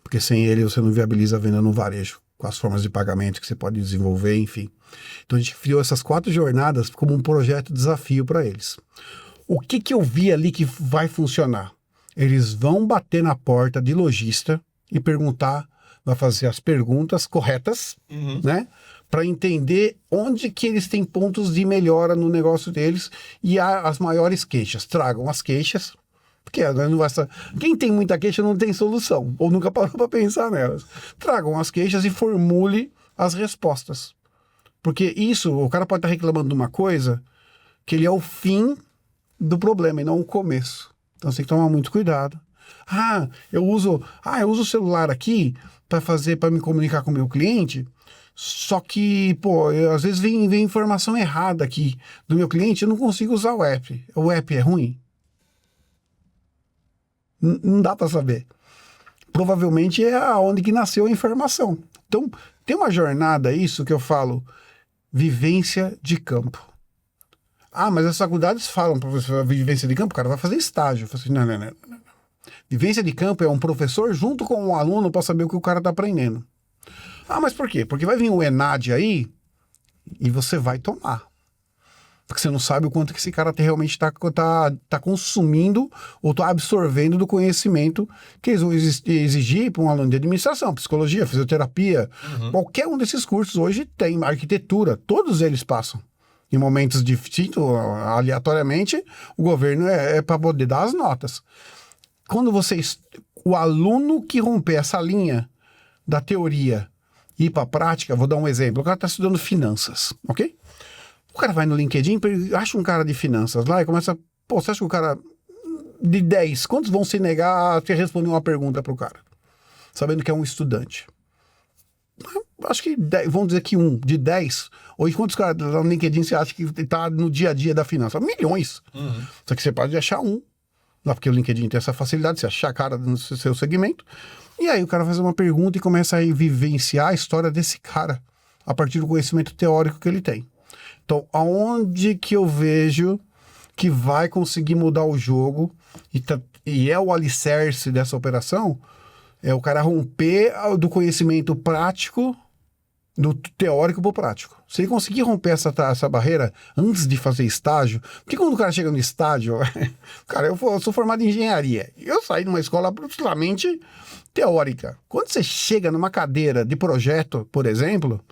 Porque sem ele você não viabiliza a venda no varejo, com as formas de pagamento que você pode desenvolver, enfim. Então a gente criou essas 4 jornadas como um projeto desafio para eles. O que eu vi ali que vai funcionar? Eles vão bater na porta de lojista e perguntar, vai fazer as perguntas corretas, né? Para entender onde que eles têm pontos de melhora no negócio deles e as maiores queixas. Tragam as queixas. Porque agora não basta. Quem tem muita queixa não tem solução, ou nunca parou para pensar nelas. Tragam as queixas e formule as respostas. Porque isso, o cara pode estar reclamando de uma coisa que ele é o fim do problema e não o começo. Então você tem que tomar muito cuidado. Eu uso o celular aqui para me comunicar com o meu cliente, só que, às vezes vem informação errada aqui do meu cliente, eu não consigo usar o app. O app é ruim? Não dá para saber. Provavelmente é onde que nasceu a informação. Então, tem uma jornada, isso que eu falo, vivência de campo. Mas as faculdades falam para você vivência de campo, o cara vai fazer estágio. Eu falo assim, não. Vivência de campo é um professor junto com um aluno para saber o que o cara está aprendendo. Mas por quê? Porque vai vir o ENAD aí e você vai tomar. Porque você não sabe o quanto que esse cara realmente está consumindo ou está absorvendo do conhecimento que eles vão exigir para um aluno de administração, psicologia, fisioterapia. Qualquer um desses cursos hoje tem, arquitetura, todos eles passam. Em momentos distintos, aleatoriamente, o governo é para poder dar as notas. Quando o aluno que romper essa linha da teoria e ir para a prática, vou dar um exemplo, o cara está estudando finanças, ok? O cara vai no LinkedIn, acha um cara de finanças lá e começa, você acha que o cara de 10, quantos vão se negar a te responder uma pergunta para o cara? Sabendo que é um estudante. Acho que 10, vamos dizer que de 10. Hoje, quantos caras no LinkedIn você acha que está no dia a dia da finança? Milhões. Só que você pode achar um. Lá porque o LinkedIn tem essa facilidade de você achar cara no seu segmento. E aí o cara faz uma pergunta e começa a vivenciar a história desse cara a partir do conhecimento teórico que ele tem. Então, aonde que eu vejo que vai conseguir mudar o jogo e é o alicerce dessa operação, é o cara romper do conhecimento prático, do teórico para o prático. Se ele conseguir romper essa barreira antes de fazer estágio, porque quando o cara chega no estágio, cara, eu sou formado em engenharia, eu saí de uma escola absolutamente teórica. Quando você chega numa cadeira de projeto, por exemplo,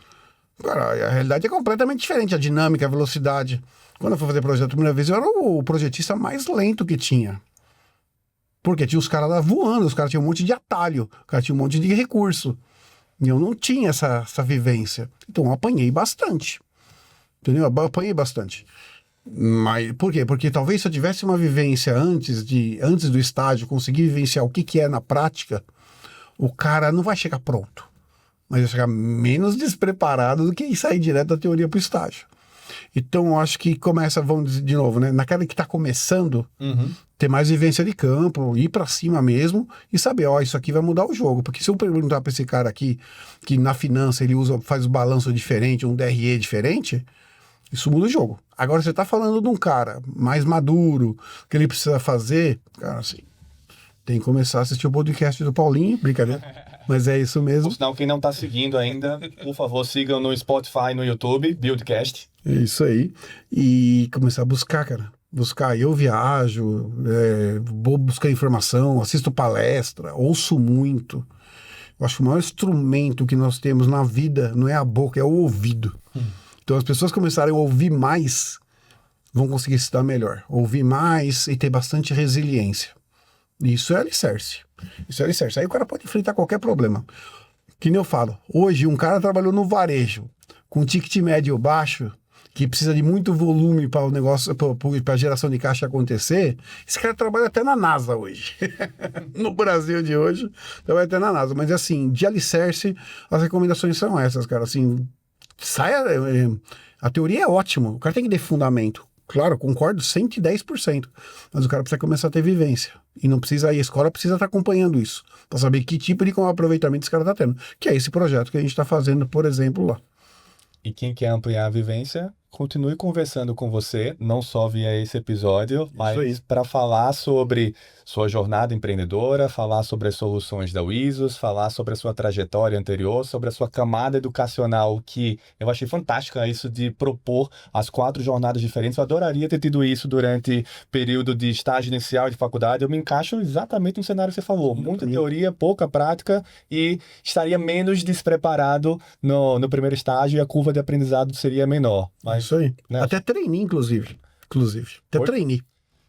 cara, a realidade é completamente diferente, a dinâmica, a velocidade. Quando eu fui fazer projeto a primeira vez, eu era o projetista mais lento que tinha. Porque tinha os caras lá voando, os caras tinham um monte de atalho, os caras tinham um monte de recurso. E eu não tinha essa vivência. Então eu apanhei bastante. Entendeu? Eu apanhei bastante. Mas por quê? Porque talvez se eu tivesse uma vivência antes do estágio, conseguir vivenciar o que é na prática, o cara não vai chegar pronto. Mas vai chegar menos despreparado do que sair direto da teoria para o estágio. Então, eu acho que começa, vamos dizer de novo, né? Naquela que está começando, ter mais vivência de campo, ir para cima mesmo e saber, isso aqui vai mudar o jogo. Porque se eu perguntar para esse cara aqui, que na finança ele faz o balanço diferente, um DRE diferente, isso muda o jogo. Agora, você está falando de um cara mais maduro, que ele precisa fazer, cara, assim, tem que começar a assistir o podcast do Paulinho, brincadeira. Mas é isso mesmo. Por sinal, quem não está seguindo ainda, por favor, sigam no Spotify, no YouTube, Buildcast. É isso aí. E começar a buscar, cara. Buscar. Eu viajo, vou buscar informação, assisto palestra, ouço muito. Eu acho que o maior instrumento que nós temos na vida não é a boca, é o ouvido. Então, as pessoas começarem a ouvir mais, vão conseguir se dar melhor. Ouvir mais e ter bastante resiliência. Isso é alicerce. Isso é alicerce. Aí o cara pode enfrentar qualquer problema. Que nem eu falo. Hoje, um cara trabalhou no varejo com ticket médio baixo, que precisa de muito volume para o negócio, para a geração de caixa acontecer, esse cara trabalha até na NASA hoje. No Brasil de hoje, trabalha até na NASA. Mas assim, de alicerce, as recomendações são essas, cara. Assim, a teoria é ótima, o cara tem que ter fundamento. Claro, concordo 110%, mas o cara precisa começar a ter vivência. E não precisa, a escola precisa estar acompanhando isso, para saber que tipo de aproveitamento esse cara está tendo. Que é esse projeto que a gente está fazendo, por exemplo, lá. E quem quer ampliar a vivência, continue conversando com você, não só via esse episódio, mas para falar sobre sua jornada empreendedora, falar sobre as soluções da Wisos, falar sobre a sua trajetória anterior, sobre a sua camada educacional, que eu achei fantástica isso de propor as 4 jornadas diferentes. Eu adoraria ter tido isso durante período de estágio inicial de faculdade. Eu me encaixo exatamente no cenário que você falou. Muita teoria, pouca prática e estaria menos despreparado no primeiro estágio e a curva de aprendizado seria menor. Mas, isso aí. né? Até trainee, inclusive. Até trainee.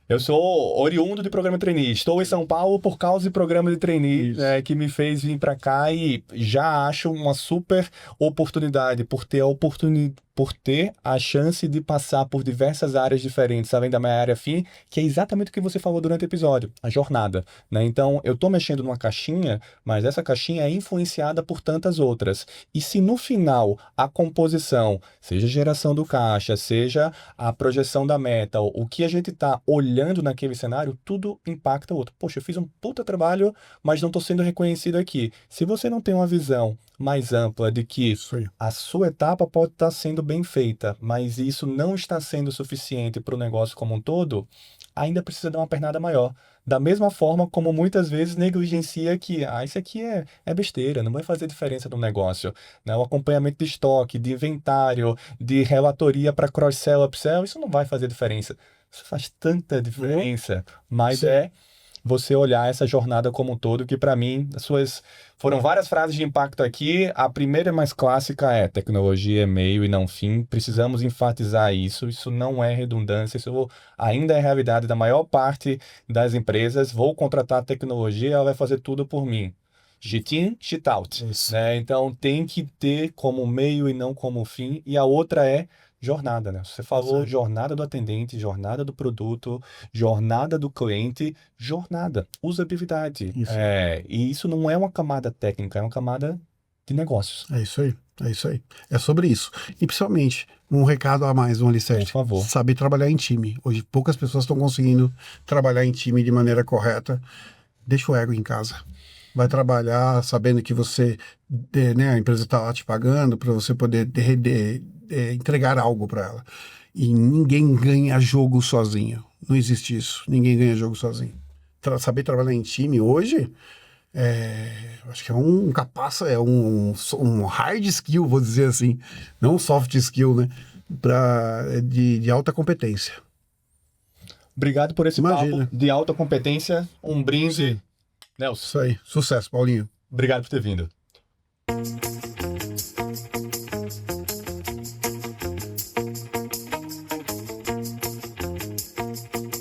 Eu sou oriundo de programa de trainee. Estou em São Paulo por causa de programa de trainee, que me fez vir para cá e já acho uma super oportunidade por ter a chance de passar por diversas áreas diferentes, além da minha área fim, que é exatamente o que você falou durante o episódio, a jornada, né? Então, eu estou mexendo numa caixinha, mas essa caixinha é influenciada por tantas outras. E se no final a composição, seja a geração do caixa, seja a projeção da meta, o que a gente está olhando naquele cenário, tudo impacta o outro. Poxa, eu fiz um puta trabalho, mas não estou sendo reconhecido aqui. Se você não tem uma visão mais ampla de que a sua etapa pode estar sendo bem feita, mas isso não está sendo suficiente para o negócio como um todo, ainda precisa dar uma pernada maior. Da mesma forma como muitas vezes negligencia que isso aqui é besteira, não vai fazer diferença no negócio. Né? O acompanhamento de estoque, de inventário, de relatoria para cross-sell, upsell, isso não vai fazer diferença. Isso faz tanta diferença, mas você olhar essa jornada como um todo, que para mim, foram várias frases de impacto aqui. A primeira e mais clássica é: tecnologia é meio e não fim. Precisamos enfatizar isso. Isso não é redundância, isso ainda é realidade da maior parte das empresas. Vou contratar a tecnologia, ela vai fazer tudo por mim. Get in, get out. Né? Então tem que ter como meio e não como fim. E a outra é jornada, né? Você falou jornada do atendente, jornada do produto, jornada do cliente, jornada, usabilidade. E isso não é uma camada técnica, é uma camada de negócios. É isso aí. É sobre isso. E principalmente, um recado a mais, um alicerce. Por favor. Saber trabalhar em time. Hoje poucas pessoas estão conseguindo trabalhar em time de maneira correta. Deixa o ego em casa. Vai trabalhar sabendo que você, né, a empresa está lá te pagando para você poder entregar algo para ela. E ninguém ganha jogo sozinho. Não existe isso. Ninguém ganha jogo sozinho. Saber trabalhar em time hoje, acho que é um hard skill, vou dizer assim. Não um soft skill, né? De alta competência. Obrigado por esse papo de alta competência. Um brinde, Nelson. Isso aí. Sucesso, Paulinho. Obrigado por ter vindo.